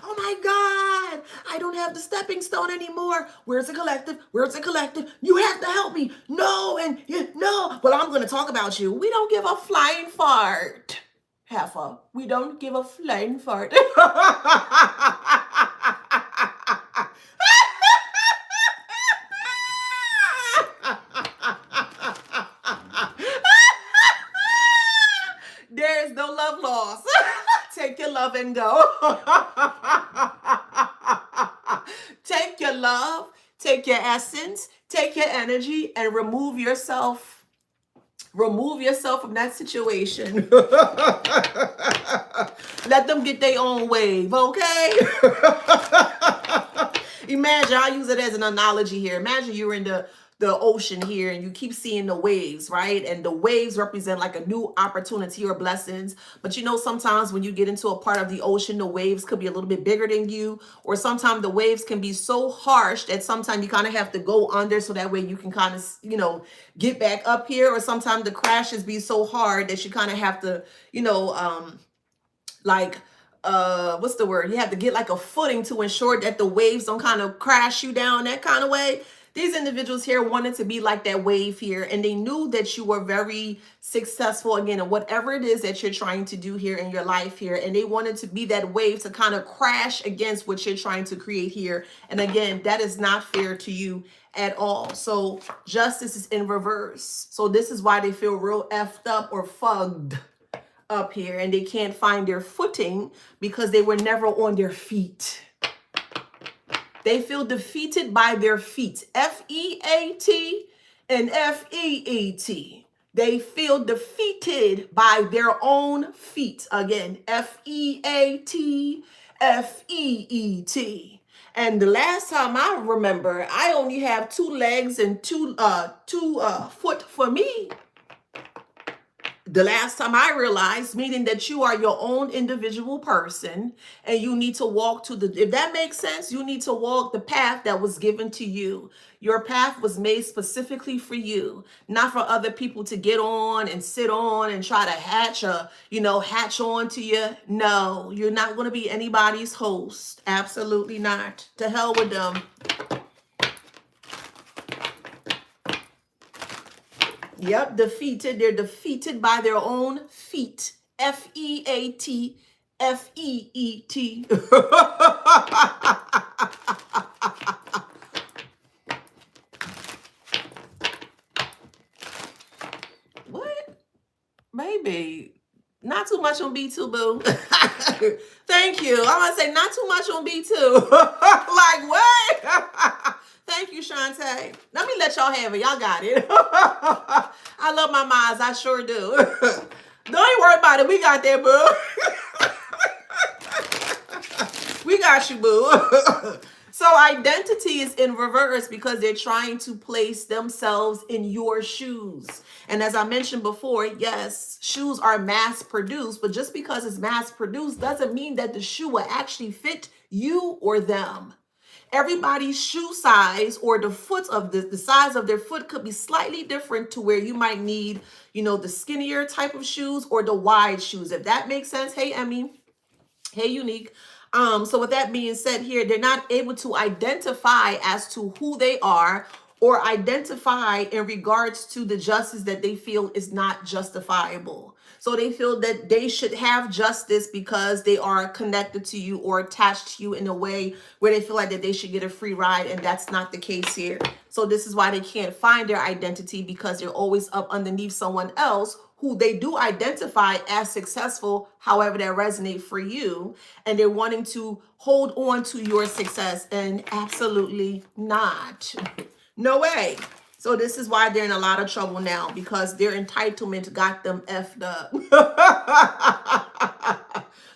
Speaker 1: Oh my God, I don't have the stepping stone anymore. Where's the collective? Where's the collective? You have to help me. No, and no. Well, I'm going to talk about you. We don't give a flying fart. Heifer, we don't give a flying fart. There is no love lost. Take your love and go. Take your love, take your essence, take your energy, and remove yourself. Remove yourself from that situation. Let them get their own wave, okay? Imagine, I'll use it as an analogy here. Imagine you're in the ocean here and you keep seeing the waves, right? And the waves represent like a new opportunity or blessings. But you know, sometimes when you get into a part of the ocean, the waves could be a little bit bigger than you, or sometimes the waves can be so harsh that sometimes you kind of have to go under so that way you can kind of, get back up here. Or sometimes the crashes be so hard that you kind of have to, what's the word? You have to get like a footing to ensure that the waves don't kind of crash you down that kind of way. These individuals here wanted to be like that wave here, and they knew that you were very successful again in whatever it is that you're trying to do here in your life here, and they wanted to be that wave to kind of crash against what you're trying to create here. And again, that is not fair to you at all. So justice is in reverse. So this is why they feel real effed up or fugged up here, and they can't find their footing because they were never on their feet. They feel defeated by their feet. F-E-A-T and F-E-E-T. They feel defeated by their own feet. Again, F-E-A-T, F-E-E-T. And the last time I remember, I only have 2 legs and two foot for me. The last time I realized, meaning that you are your own individual person and you need to walk to the, if that makes sense, you need to walk the path that was given to you. Your path was made specifically for you, not for other people to get on and sit on and try to hatch on to you. No, you're not going to be anybody's host. Absolutely not. To hell with them. Yep, defeated. They're defeated by their own feet. F-E-A-T, F-E-E-T. What? Maybe. Not too much on B2, boo. Thank you. I'm going to say not too much on B2. Like, what? Thank you, Shantae. Let me let y'all have it. Y'all got it. I love my moms. I sure do. Don't even worry about it. We got that, boo. We got you, boo. So identity is in reverse because they're trying to place themselves in your shoes. And as I mentioned before, yes, shoes are mass produced, but just because it's mass produced doesn't mean that the shoe will actually fit you or them. Everybody's shoe size or the foot of the size of their foot could be slightly different to where you might need, the skinnier type of shoes or the wide shoes, if that makes sense. Hey, Emmy. Hey, Unique. So with that being said here, they're not able to identify as to who they are or identify in regards to the justice that they feel is not justifiable. So they feel that they should have justice because they are connected to you or attached to you in a way where they feel like that they should get a free ride, and that's not the case here. So this is why they can't find their identity, because they're always up underneath someone else who they do identify as successful, however that resonates for you, and they're wanting to hold on to your success, and absolutely not. No way. So this is why they're in a lot of trouble now, because their entitlement got them effed up.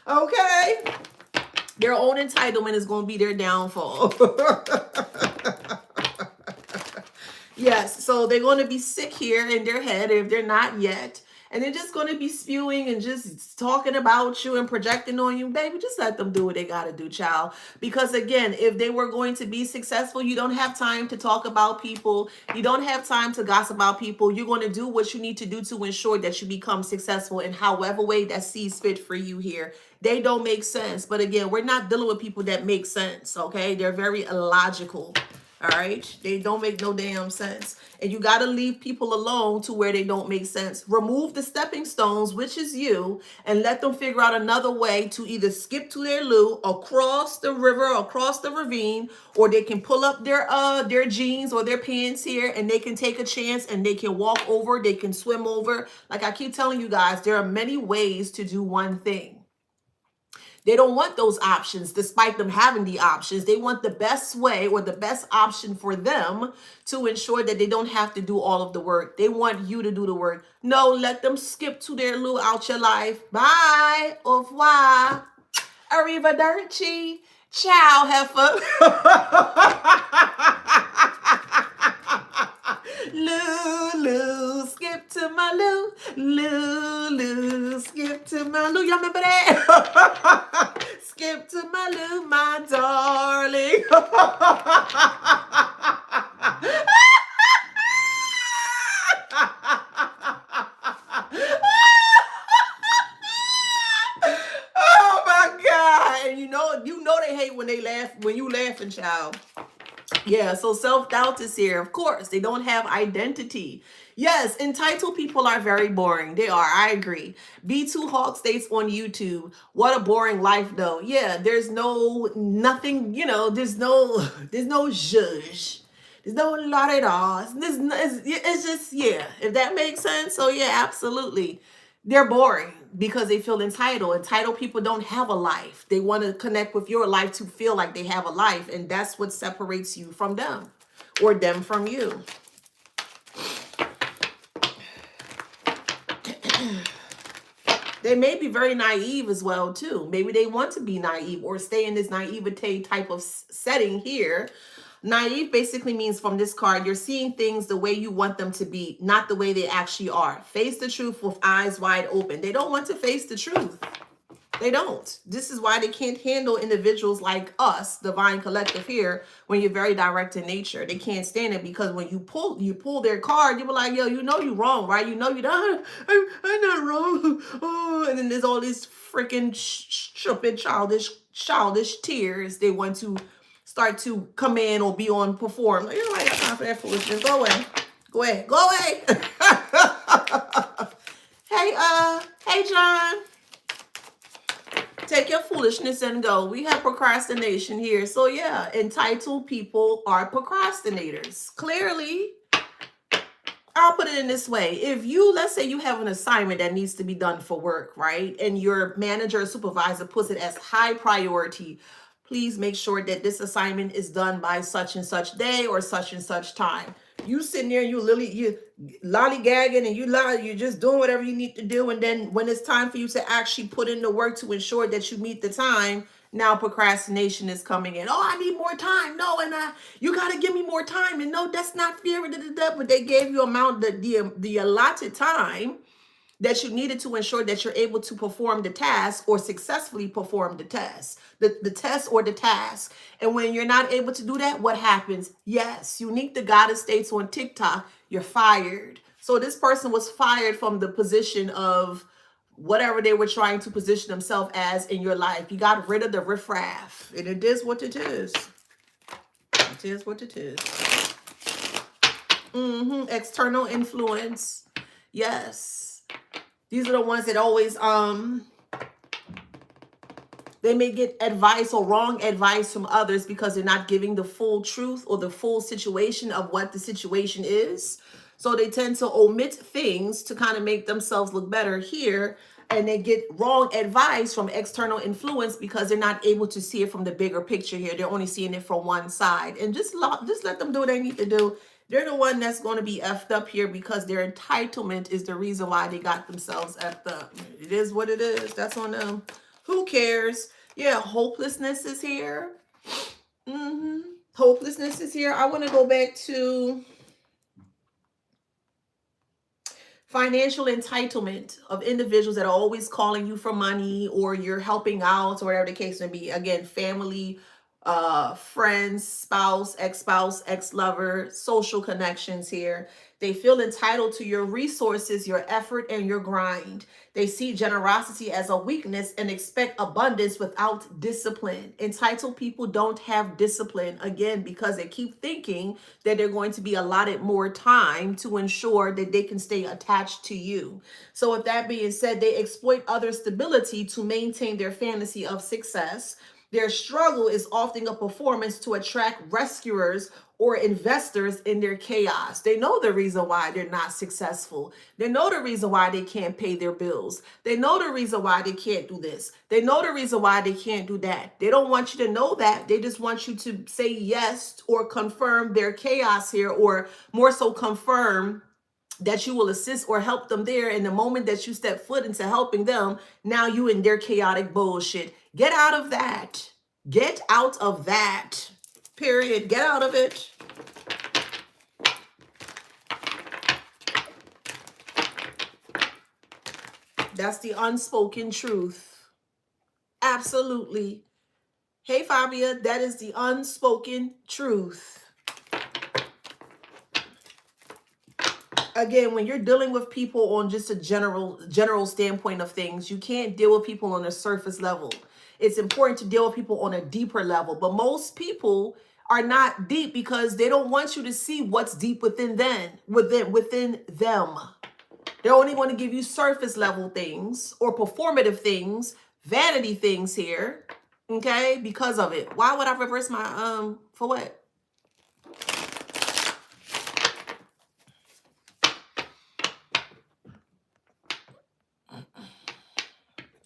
Speaker 1: Okay? Their own entitlement is going to be their downfall. Yes, so they're going to be sick here in their head if they're not yet. And they're just going to be spewing and just talking about you and projecting on you. Baby, just let them do what they got to do, child. Because again, if they were going to be successful, you don't have time to talk about people. You don't have time to gossip about people. You're going to do what you need to do to ensure that you become successful in however way that sees fit for you here. They don't make sense. But again, we're not dealing with people that make sense, okay? They're very illogical. All right. They don't make no damn sense. And you got to leave people alone to where they don't make sense. Remove the stepping stones, which is you, and let them figure out another way to either skip to their loo, across the river, across the ravine, or they can pull up their jeans or their pants here, and they can take a chance and they can walk over, they can swim over. Like I keep telling you guys, there are many ways to do one thing. They don't want those options, despite them having the options. They want the best way or the best option for them to ensure that they don't have to do all of the work. They want you to do the work. No, let them skip to their loo out your life. Bye. Au revoir. Arrivederci. Ciao, heifer. Lulu, skip to my loo. Lulu, skip to my loo. Y'all remember that? Skip to my loo, my darling. Oh my God. And you know they hate when they laugh, when you laughing, child. Yeah, so self-doubt is here. Of course, they don't have identity. Yes, entitled people are very boring. They are, I agree. B2 Hawk states on YouTube, what a boring life though. Yeah, there's nothing, there's no judge. There's no lot at all. It's just, yeah, if that makes sense. So yeah, absolutely. They're boring because they feel entitled. Entitled people don't have a life. They want to connect with your life to feel like they have a life. And that's what separates you from them or them from you. They may be very naive as well, too. Maybe they want to be naive or stay in this naivete type of setting here. Naive basically means from this card, you're seeing things the way you want them to be, not the way they actually are. Face the truth with eyes wide open. They don't want to face the truth. They don't. This is why they can't handle individuals like us, Divine Collective here, when you're very direct in nature. They can't stand it because when you pull their card, you be like, yo, you know you're wrong, right? You know you don't. I'm not wrong. Oh, and then there's all these freaking stupid, childish tears. They want to start to come in or be on perform. Like, you know, I got time for that foolishness. Go away. Go away. Go away. Hey, John. Take your foolishness and go. We have procrastination here. So yeah, entitled people are procrastinators. Clearly, I'll put it in this way. If you, let's say you have an assignment that needs to be done for work, right? And your manager or supervisor puts it as high priority. Please make sure that this assignment is done by such and such day or such and such time. You sitting there, you lollygagging and you're just doing whatever you need to do. And then when it's time for you to actually put in the work to ensure that you meet the time, now procrastination is coming in. Oh, I need more time. No, and you got to give me more time. And no, that's not fair. But they gave you the allotted time that you needed to ensure that you're able to perform the task or successfully perform the test, the test or the task. And when you're not able to do that, what happens? Yes, Unique the Goddess states on TikTok, you're fired. So this person was fired from the position of whatever they were trying to position themselves as in your life. You got rid of the riffraff. And it is what it is. It is what it is. External influence. Yes. These are the ones that always, they may get advice or wrong advice from others because they're not giving the full truth or the full situation of what the situation is. So they tend to omit things to kind of make themselves look better here. And they get wrong advice from external influence because they're not able to see it from the bigger picture here. They're only seeing it from one side. And just let them do what they need to do. They're the one that's going to be effed up here because their entitlement is the reason why they got themselves effed up. It is what it is. That's on them. Who cares? Yeah, hopelessness is here. Hopelessness is here. I want to go back to financial entitlement of individuals that are always calling you for money or you're helping out or whatever the case may be. Again, family, friends, spouse, ex-lover, social connections here. They feel entitled to your resources, your effort, and your grind. They see generosity as a weakness and expect abundance without discipline. Entitled people don't have discipline, again, because they keep thinking that they're going to be allotted more time to ensure that they can stay attached to you. So with that being said, they exploit other stability to maintain their fantasy of success. Their struggle is often a performance to attract rescuers or investors in their chaos. They know the reason why they're not successful. They know the reason why they can't pay their bills. They know the reason why they can't do this. They know the reason why they can't do that. They don't want you to know that. They just want you to say yes or confirm their chaos here, or more so confirm that you will assist or help them there. And the moment that you step foot into helping them, now you in their chaotic bullshit. Get out of that. Get out of that. Period. Get out of it. That's the unspoken truth. Absolutely. Hey, Fabia, that is the unspoken truth. Again, when you're dealing with people on just a general standpoint of things, you can't deal with people on a surface level. It's important to deal with people on a deeper level. But most people are not deep because they don't want you to see what's deep within them. They only want to give you surface level things or performative things, vanity things here. Okay, because of it. Why would I reverse my for what?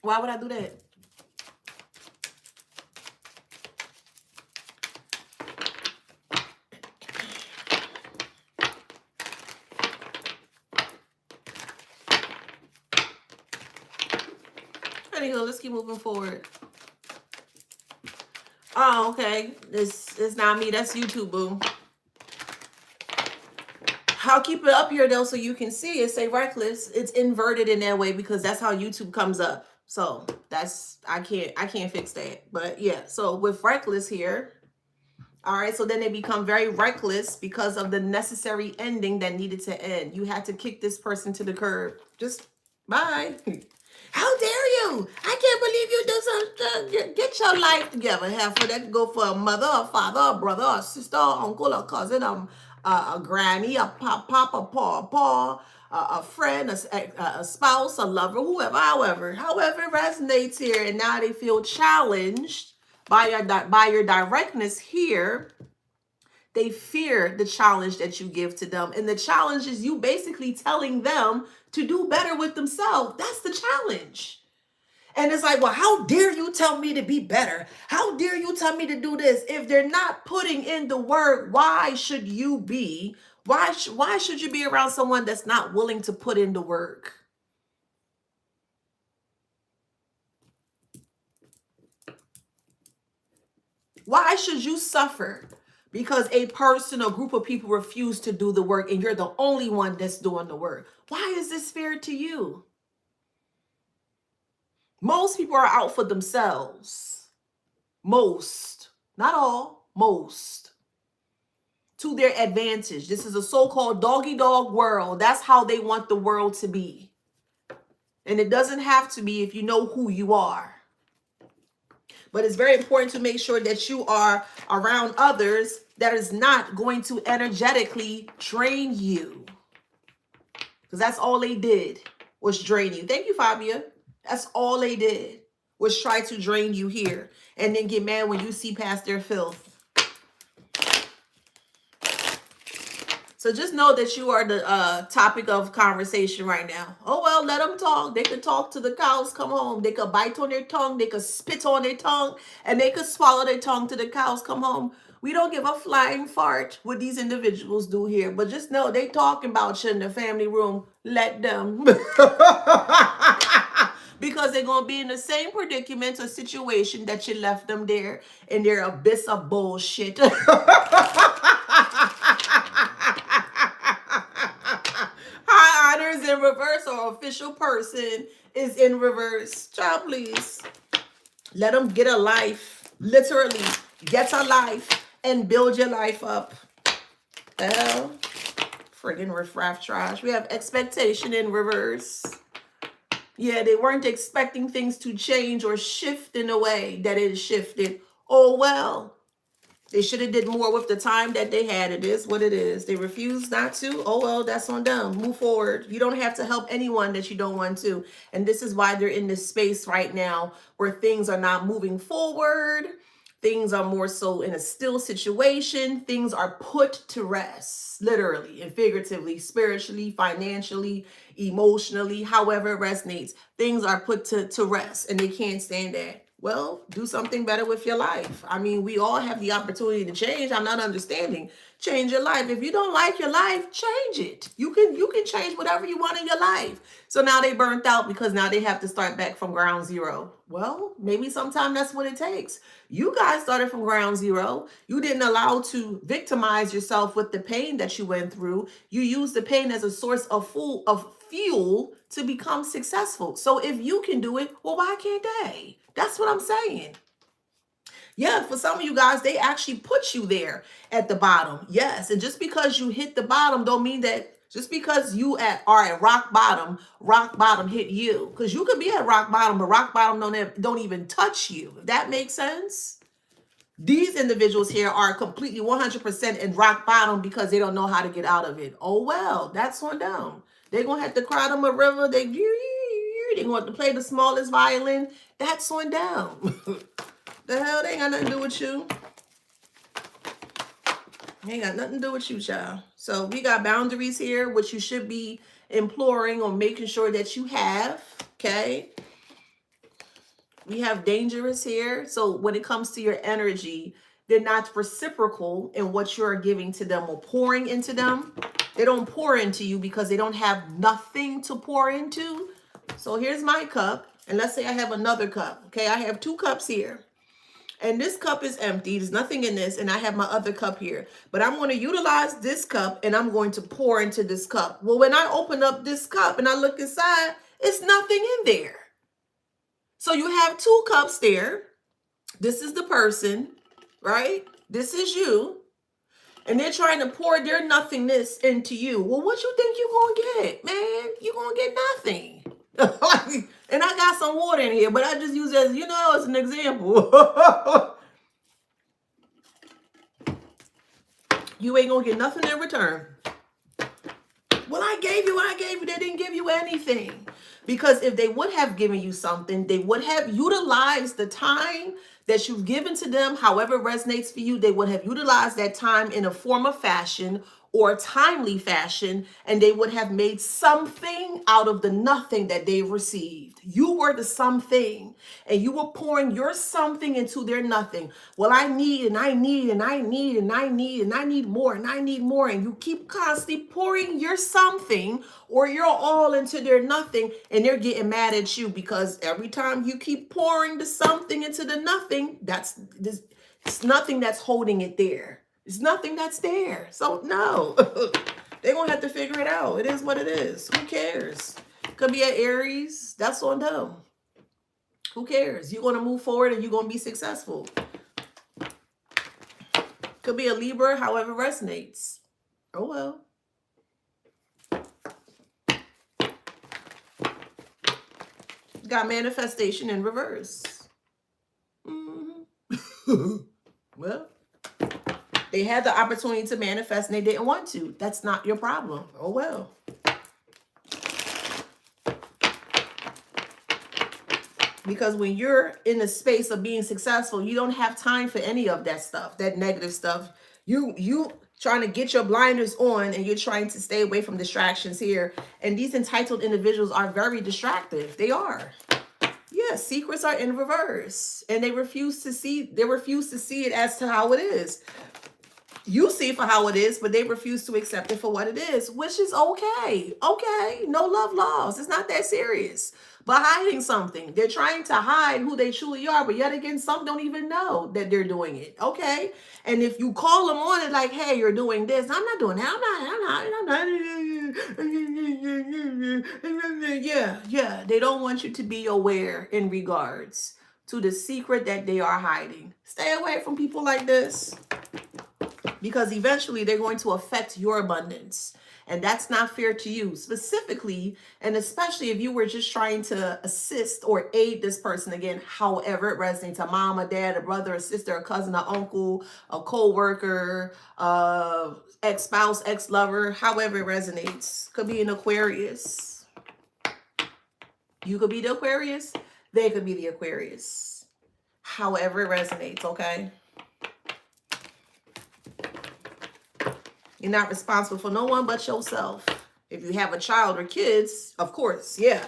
Speaker 1: Why would I do that? Anywho, let's keep moving forward. Oh, okay. It's not me. That's YouTube, boo. I'll keep it up here though so you can see it. Say reckless. It's inverted in that way because that's how YouTube comes up. So that's I can't fix that. But yeah, so with reckless here. All right, so then they become very reckless because of the necessary ending that needed to end. You had to kick this person to the curb. Just bye. How dare you? I can't believe you do something. Get your life together. Half of that go for a mother, a father, a brother, a sister, a uncle, a cousin, a granny, a papa, a paw, a friend, a spouse, a lover, whoever, however it resonates here. And now they feel challenged by your directness here. They fear the challenge that you give to them. And the challenge is you basically telling them to do better with themselves. That's the challenge. And it's like, well, how dare you tell me to be better? How dare you tell me to do this? If they're not putting in the work, why should you be? Why should you be around someone that's not willing to put in the work? Why should you suffer because a person or group of people refuse to do the work and you're the only one that's doing the work? Why is this fair to you? Most people are out for themselves. Most, not all, most. To their advantage. This is a so-called doggy dog world. That's how they want the world to be. And it doesn't have to be if you know who you are. But it's very important to make sure that you are around others that is not going to energetically drain you. Because that's all they did was drain you. Thank you, Fabia. That's all they did was try to drain you here. And then get mad when you see past their filth. So just know that you are the topic of conversation right now. Oh, well, let them talk. They could talk till the cows come home. They could bite on their tongue. They could spit on their tongue. And they could swallow their tongue till the cows come home. We don't give a flying fart what these individuals do here. But just know they talking about you in the family room. Let them. Because they're going to be in the same predicament or situation that you left them there in their abyss of bullshit. High honors in reverse or official person is in reverse. Child, please. Let them get a life. Literally, get a life and build your life up. The hell? Friggin' riffraff trash. We have expectation in reverse. Yeah, they weren't expecting things to change or shift in a way that it shifted. Oh, well. They should have did more with the time that they had. It is what it is. They refused not to. Oh, well, that's on them. Move forward. You don't have to help anyone that you don't want to. And this is why they're in this space right now where things are not moving forward. Things are more so in a still situation. Things are put to rest, literally and figuratively, spiritually, financially, emotionally, however it resonates. Things are put to rest and they can't stand that. Well, do something better with your life. I mean, we all have the opportunity to change. I'm not understanding. Change your life. If you don't like your life, change it. You can change whatever you want in your life. So now they burnt out because now they have to start back from ground zero. Well, maybe sometime that's what it takes. You guys started from ground zero. You didn't allow to victimize yourself with the pain that you went through. You used the pain as a source of fuel to become successful. So if you can do it, well, why can't they? That's what I'm saying. Yeah, for some of you guys, they actually put you there at the bottom. Yes, and just because you hit the bottom don't mean that just because you are at rock bottom hit you. Because you could be at rock bottom, but rock bottom don't even touch you. If that makes sense? These individuals here are completely 100% in rock bottom because they don't know how to get out of it. Oh, well, that's on them. They're going to have to cry them a river. They're going to have to play the smallest violin. That's on them. The hell, they ain't got nothing to do with you. Ain't got nothing to do with you, child. So we got boundaries here, which you should be imploring or making sure that you have. Okay. We have dangerous here. So when it comes to your energy, they're not reciprocal in what you're giving to them or pouring into them. They don't pour into you because they don't have nothing to pour into. So here's my cup. And let's say I have another cup. Okay. I have 2 cups here. And this cup is empty. There's nothing in this. And I have my other cup here. But I'm going to utilize this cup and I'm going to pour into this cup. Well, when I open up this cup and I look inside, it's nothing in there. So you have 2 cups there. This is the person, right? This is you. And they're trying to pour their nothingness into you. Well, what you think you're going to get, man? You're going to get nothing. And I got some water in here, but I just use it as, as an example. You ain't going to get nothing in return. Well, I gave you. They didn't give you anything. Because if they would have given you something, they would have utilized the time that you've given to them, however it resonates for you. They would have utilized that time in a form of fashion or a timely fashion, and they would have made something out of the nothing that they received. You were the something, and you were pouring your something into their nothing. Well, I need, and I need, and I need, and I need, and I need more, and I need more. And you keep constantly pouring your something or your all into their nothing, and they're getting mad at you because every time you keep pouring the something into the nothing, it's nothing that's holding it there. It's nothing that's there. So no, they're going to have to figure it out. It is what it is. Who cares? Could be an Aries. That's on them. Who cares? You're going to move forward and you're going to be successful. Could be a Libra, however it resonates. Oh, well. Got manifestation in reverse. Well, they had the opportunity to manifest and they didn't want to. That's not your problem. Oh, well. Because when you're in the space of being successful, you don't have time for any of that stuff, that negative stuff. You trying to get your blinders on and you're trying to stay away from distractions here. And these entitled individuals are very distractive. They are. Yeah, secrets are in reverse. And they refuse to see it as to how it is. You see it for how it is, but they refuse to accept it for what it is, which is okay. Okay, no love lost. It's not that serious. But hiding something. They're trying to hide who they truly are, but yet again, some don't even know that they're doing it. Okay? And if you call them on it like, hey, you're doing this. I'm not doing that. I'm not. Yeah. They don't want you to be aware in regards to the secret that they are hiding. Stay away from people like this. Because eventually they're going to affect your abundance. And that's not fair to you specifically. And especially if you were just trying to assist or aid this person again, however it resonates, a mom, a dad, a brother, a sister, a cousin, an uncle, a co-worker, ex-spouse, ex-lover, however it resonates. Could be an Aquarius. You could be the Aquarius. They could be the Aquarius. However it resonates, okay? You're not responsible for no one but yourself. If you have a child or kids, of course, yeah.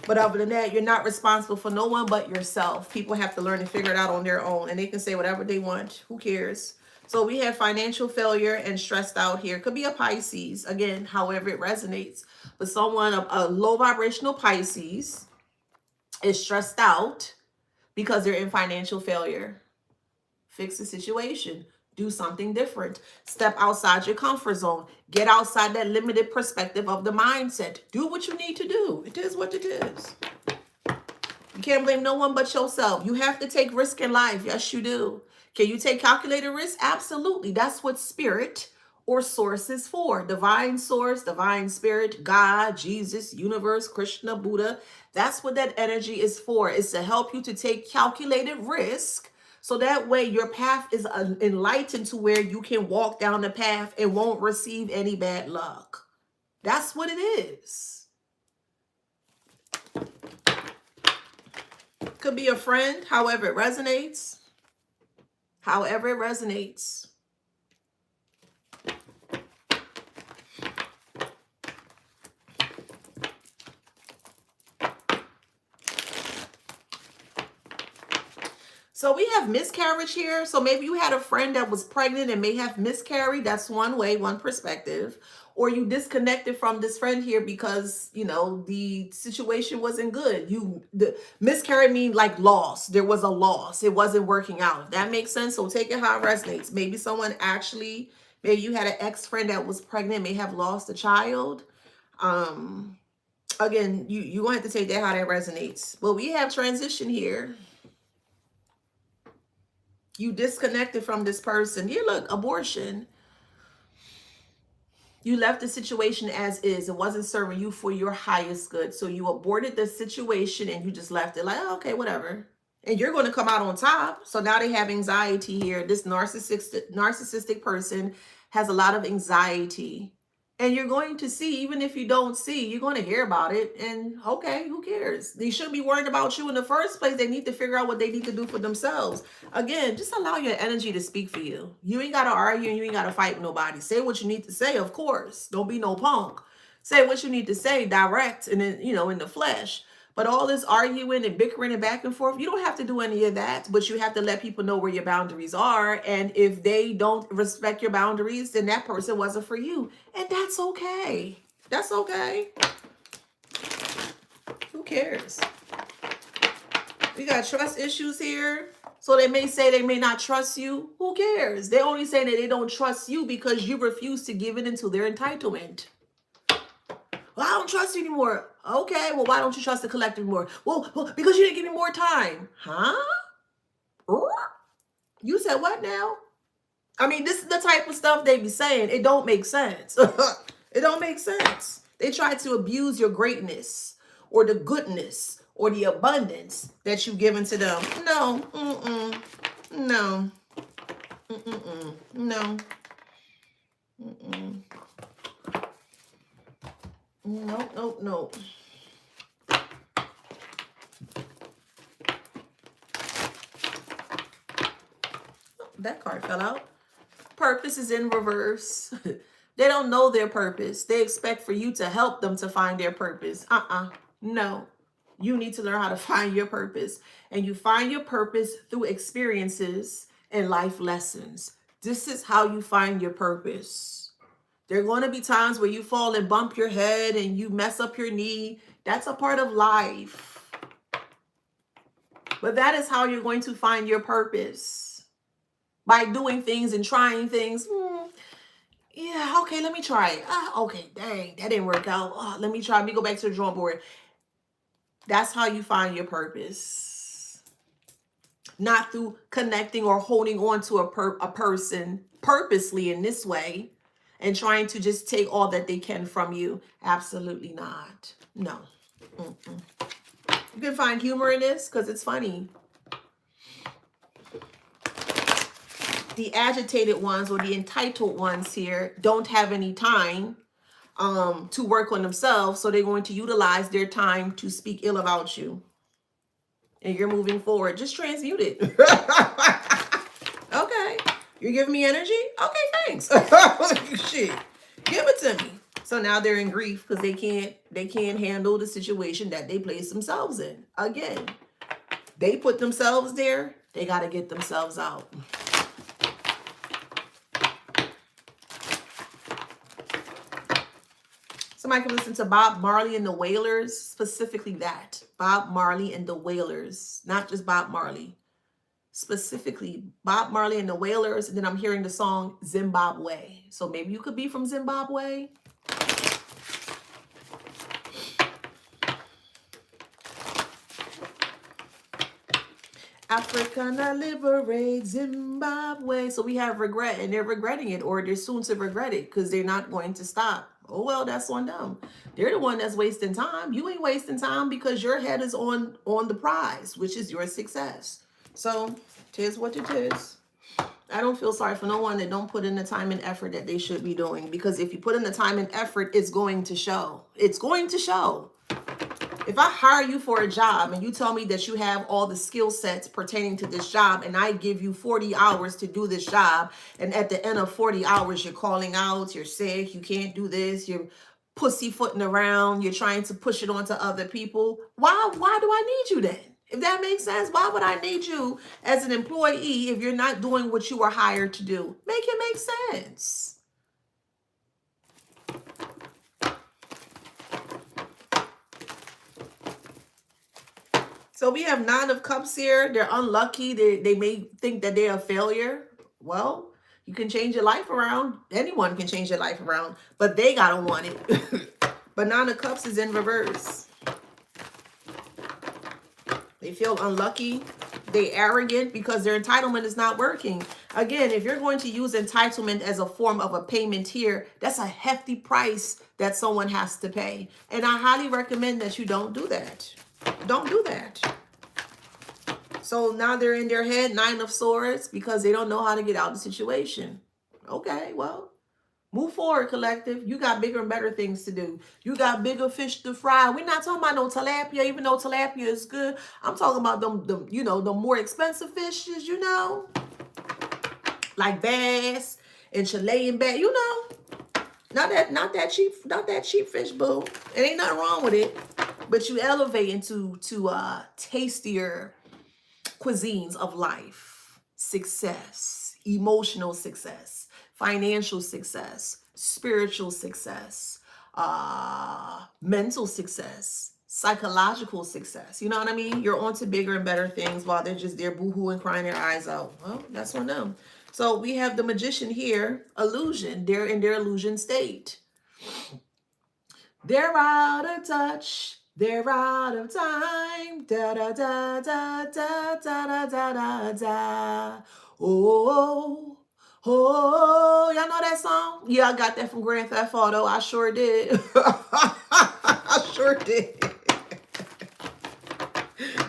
Speaker 1: But other than that, you're not responsible for no one but yourself. People have to learn to figure it out on their own, and they can say whatever they want. Who cares? So we have financial failure and stressed out here. Could be a Pisces, again, however it resonates. But someone, a low vibrational Pisces, is stressed out because they're in financial failure. Fix the situation. Do something different. Step outside your comfort zone. Get outside that limited perspective of the mindset. Do what you need to do. It is what it is. You can't blame no one but yourself. You have to take risk in life. Yes, you do. Can you take calculated risk? Absolutely. That's what spirit or source is for. Divine source, divine spirit, God, Jesus, universe, Krishna, Buddha. That's what that energy is for. It's to help you to take calculated risk So that way your path is enlightened to where you can walk down the path and won't receive any bad luck. That's what it is. Could be a friend, however it resonates. However it resonates. So we have miscarriage here. So maybe you had a friend that was pregnant and may have miscarried. That's one way, one perspective. Or you disconnected from this friend here because, you know, the situation wasn't good. The miscarriage mean like loss. There was a loss. It wasn't working out. If that makes sense. So take it how it resonates. Maybe someone actually, maybe you had an ex-friend that was pregnant, may have lost a child. Again, you gonna have to take that how that resonates. But we have transition here. You disconnected from this person. Here, look, abortion. You left the situation as is. It wasn't serving you for your highest good. So you aborted the situation and you just left it like, oh, okay, whatever. And you're going to come out on top. So now they have anxiety here. This narcissistic person has a lot of anxiety. And you're going to see, even if you don't see, you're going to hear about it. And okay, who cares? They shouldn't be worried about you in the first place. They need to figure out what they need to do for themselves. Again, just allow your energy to speak for you. You ain't got to argue and you ain't got to fight with nobody. Say what you need to say, of course. Don't be no punk. Say what you need to say direct and then, you know, in the flesh. But all this arguing and bickering and back and forth, you don't have to do any of that, but you have to let people know where your boundaries are. And if they don't respect your boundaries, then that person wasn't for you. And that's okay. That's okay. Who cares? We got trust issues here. So they may say they may not trust you. Who cares? They're only saying that they don't trust you because you refuse to give it into their entitlement. Well, I don't trust you anymore. Okay, well, why don't you trust the collective more? Well, because you didn't give me more time. Huh? You said what now? I mean, this is the type of stuff they be saying. It don't make sense. It don't make sense. They try to abuse your greatness or the goodness or the abundance that you've given to them. No. No. No. No. That card fell out. Purpose is in reverse. They don't know their purpose. They expect for you to help them to find their purpose. No. You need to learn how to find your purpose. And you find your purpose through experiences and life lessons. This is how you find your purpose. There are going to be times where you fall and bump your head and you mess up your knee. That's a part of life. But that is how you're going to find your purpose. By doing things and trying things. Yeah, okay, let me try it. Okay, dang, that didn't work out. Let me try. Let me go back to the drawing board. That's how you find your purpose. Not through connecting or holding on to a person purposely in this way. And trying to just take all that they can from you. Absolutely not. No. You can find humor in this because it's funny. The agitated ones or the entitled ones here don't have any time to work on themselves. So they're going to utilize their time to speak ill about you. And you're moving forward. Just transmute it. Okay. You're giving me energy? Okay, thanks. Shit. Give it to me. So now they're in grief because they can't handle the situation that they place themselves in. Again, they put themselves there. They got to get themselves out. Somebody can listen to Bob Marley and the Wailers, specifically that. Bob Marley and the Wailers, not just Bob Marley. Specifically Bob Marley and the Wailers, and then I'm hearing the song Zimbabwe. So maybe you could be from Zimbabwe. Africa liberate Zimbabwe. So we have regret, and they're regretting it, or they're soon to regret it because they're not going to stop. Oh, well, that's on them. They're the one that's wasting time. You ain't wasting time because your head is on the prize, which is your success. So, tis what it is. I don't feel sorry for no one that don't put in the time and effort that they should be doing. Because if you put in the time and effort, it's going to show. It's going to show. If I hire you for a job and you tell me that you have all the skill sets pertaining to this job and I give you 40 hours to do this job, and at the end of 40 hours, you're calling out, you're sick, you can't do this, you're pussyfooting around, you're trying to push it onto other people, why do I need you then? If that makes sense, why would I need you as an employee if you're not doing what you were hired to do? Make it make sense. So we have 9 of Cups here. They're unlucky. They may think that they're a failure. Well, you can change your life around. Anyone can change their life around, but they gotta want it. But 9 of Cups is in reverse. They feel unlucky. They arrogant because their entitlement is not working. Again, if you're going to use entitlement as a form of a payment here, that's a hefty price that someone has to pay. And I highly recommend that you don't do that. Don't do that. So now they're in their head, 9 of Swords, because they don't know how to get out of the situation. Okay, well, move forward, collective. You got bigger and better things to do. You got bigger fish to fry. We're not talking about no tilapia, even though tilapia is good. I'm talking about them, the more expensive fishes, like bass and Chilean bass, not that cheap fish, boo. It ain't nothing wrong with it. But you elevate into tastier cuisines of life, success, emotional success, financial success, spiritual success, mental success, psychological success. You know what I mean? You're on to bigger and better things while they're just there boohooing, crying their eyes out. Well, that's on them. So we have the Magician here, illusion. They're in their illusion state. They're out of touch. They're out of time. Da da da da da da da da da da. Oh, oh, y'all know that song? Yeah, I got that from Grand Theft Auto. I sure did. I sure did.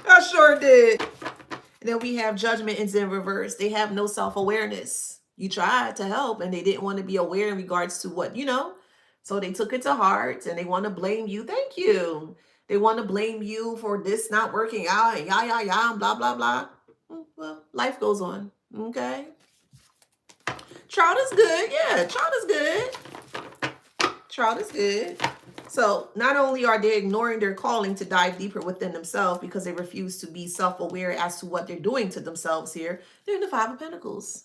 Speaker 1: I sure did. And then we have Judgment is in reverse. They have no self-awareness. You tried to help and they didn't want to be aware in regards to what, So they took it to heart and they want to blame you. Thank you. They want to blame you for this not working out and and blah, blah, blah. Well, life goes on. Okay. Trout is good. Yeah, trout is good. Trout is good. So not only are they ignoring their calling to dive deeper within themselves because they refuse to be self-aware as to what they're doing to themselves here, they're in the 5 of Pentacles.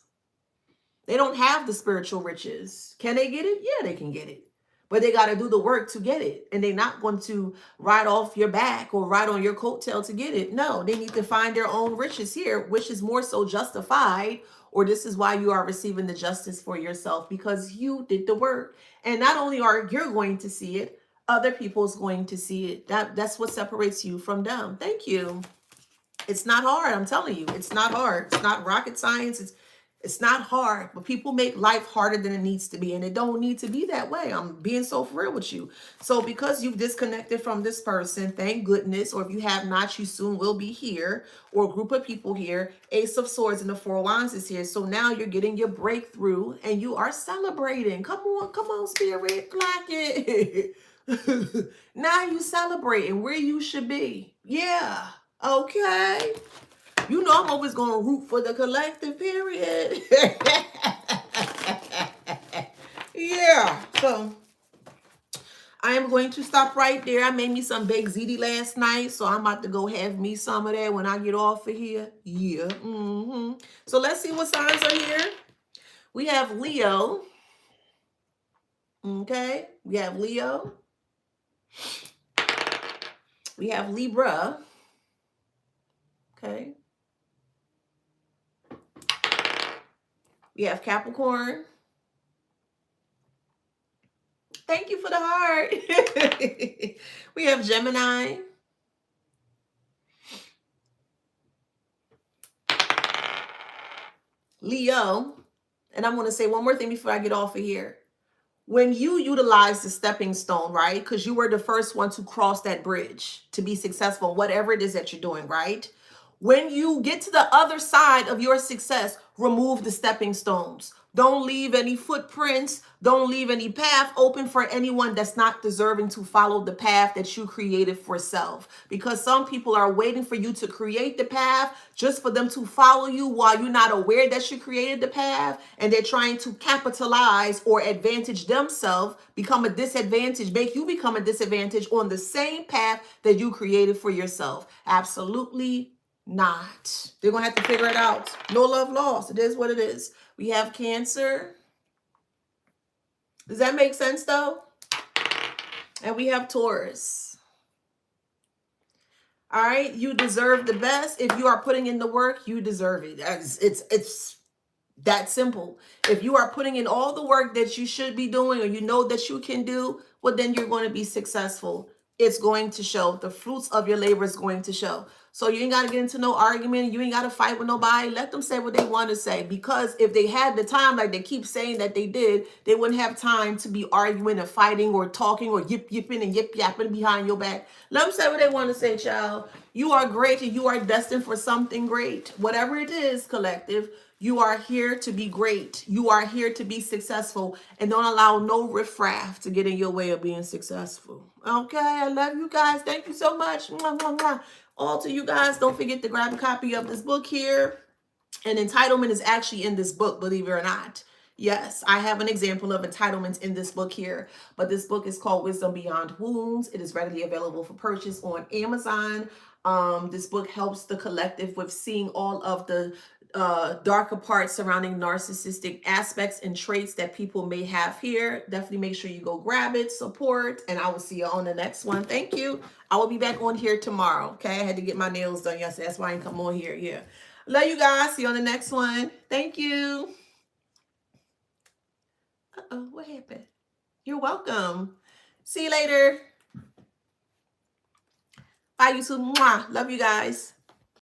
Speaker 1: They don't have the spiritual riches. Can they get it? Yeah, they can get it. But they got to do the work to get it. And they're not going to ride off your back or ride on your coattail to get it. No, they need to find their own riches here, which is more so justified, or this is why you are receiving the justice for yourself because you did the work. And not only are you going to see it, other people's going to see it. That's what separates you from them. Thank you. It's not hard. I'm telling you, it's not hard. It's not rocket science. It's not hard, but people make life harder than it needs to be. And it don't need to be that way. I'm being so for real with you. So because you've disconnected from this person, thank goodness, or if you have not, you soon will be here, or a group of people here. Ace of Swords and the 4 of Wands is here. So now you're getting your breakthrough and you are celebrating. Come on, Spirit, clack it. Now you celebrating where you should be. Yeah. Okay. You know I'm always going to root for the collective, period. Yeah. So I am going to stop right there. I made me some baked ziti last night, so I'm about to go have me some of that when I get off of here. Yeah. So let's see what signs are here. We have Leo. Okay. We have Leo. We have Libra. Okay. We have Capricorn. Thank you for the heart. We have Gemini. Leo. And I'm going to say one more thing before I get off of here. When you utilize the stepping stone, right? Because you were the first one to cross that bridge to be successful, whatever it is that you're doing, right? When you get to the other side of your success, remove the stepping stones. Don't leave any footprints. Don't leave any path open for anyone that's not deserving to follow the path that you created for self. Because some people are waiting for you to create the path just for them to follow you while you're not aware that you created the path. And they're trying to capitalize or advantage themselves, become a disadvantage, make you become a disadvantage on the same path that you created for yourself. Absolutely not. They're going to have to figure it out. No love lost. It is what it is. We have Cancer. Does that make sense though? And we have Taurus. All right. You deserve the best. If you are putting in the work, you deserve it. It's that simple. If you are putting in all the work that you should be doing or you know that you can do, well, then you're going to be successful. It's going to show. The fruits of your labor is going to show. So you ain't got to get into no argument. You ain't got to fight with nobody. Let them say what they want to say. Because if they had the time, like they keep saying that they did, they wouldn't have time to be arguing and fighting or talking or yipping and yapping behind your back. Let them say what they want to say, child. You are great and you are destined for something great. Whatever it is, collective, you are here to be great. You are here to be successful. And don't allow no riffraff to get in your way of being successful. Okay, I love you guys. Thank you so much. Mwah, mwah, mwah. All to you guys, don't forget to grab a copy of this book here. And entitlement is actually in this book, believe it or not. Yes, I have an example of entitlements in this book here, but this book is called Wisdom Beyond Wounds. It is readily available for purchase on Amazon. This book helps the collective with seeing all of the darker parts surrounding narcissistic aspects and traits that people may have here. Definitely make sure you go grab it, support, and I will see you on the next one. Thank you. I will be back on here tomorrow. Okay, I had to get my nails done yesterday. That's why I didn't come on here. Yeah. Love you guys. See you on the next one. Thank you. Uh-oh, what happened? You're welcome. See you later. Bye, YouTube. Mwah. Love you guys.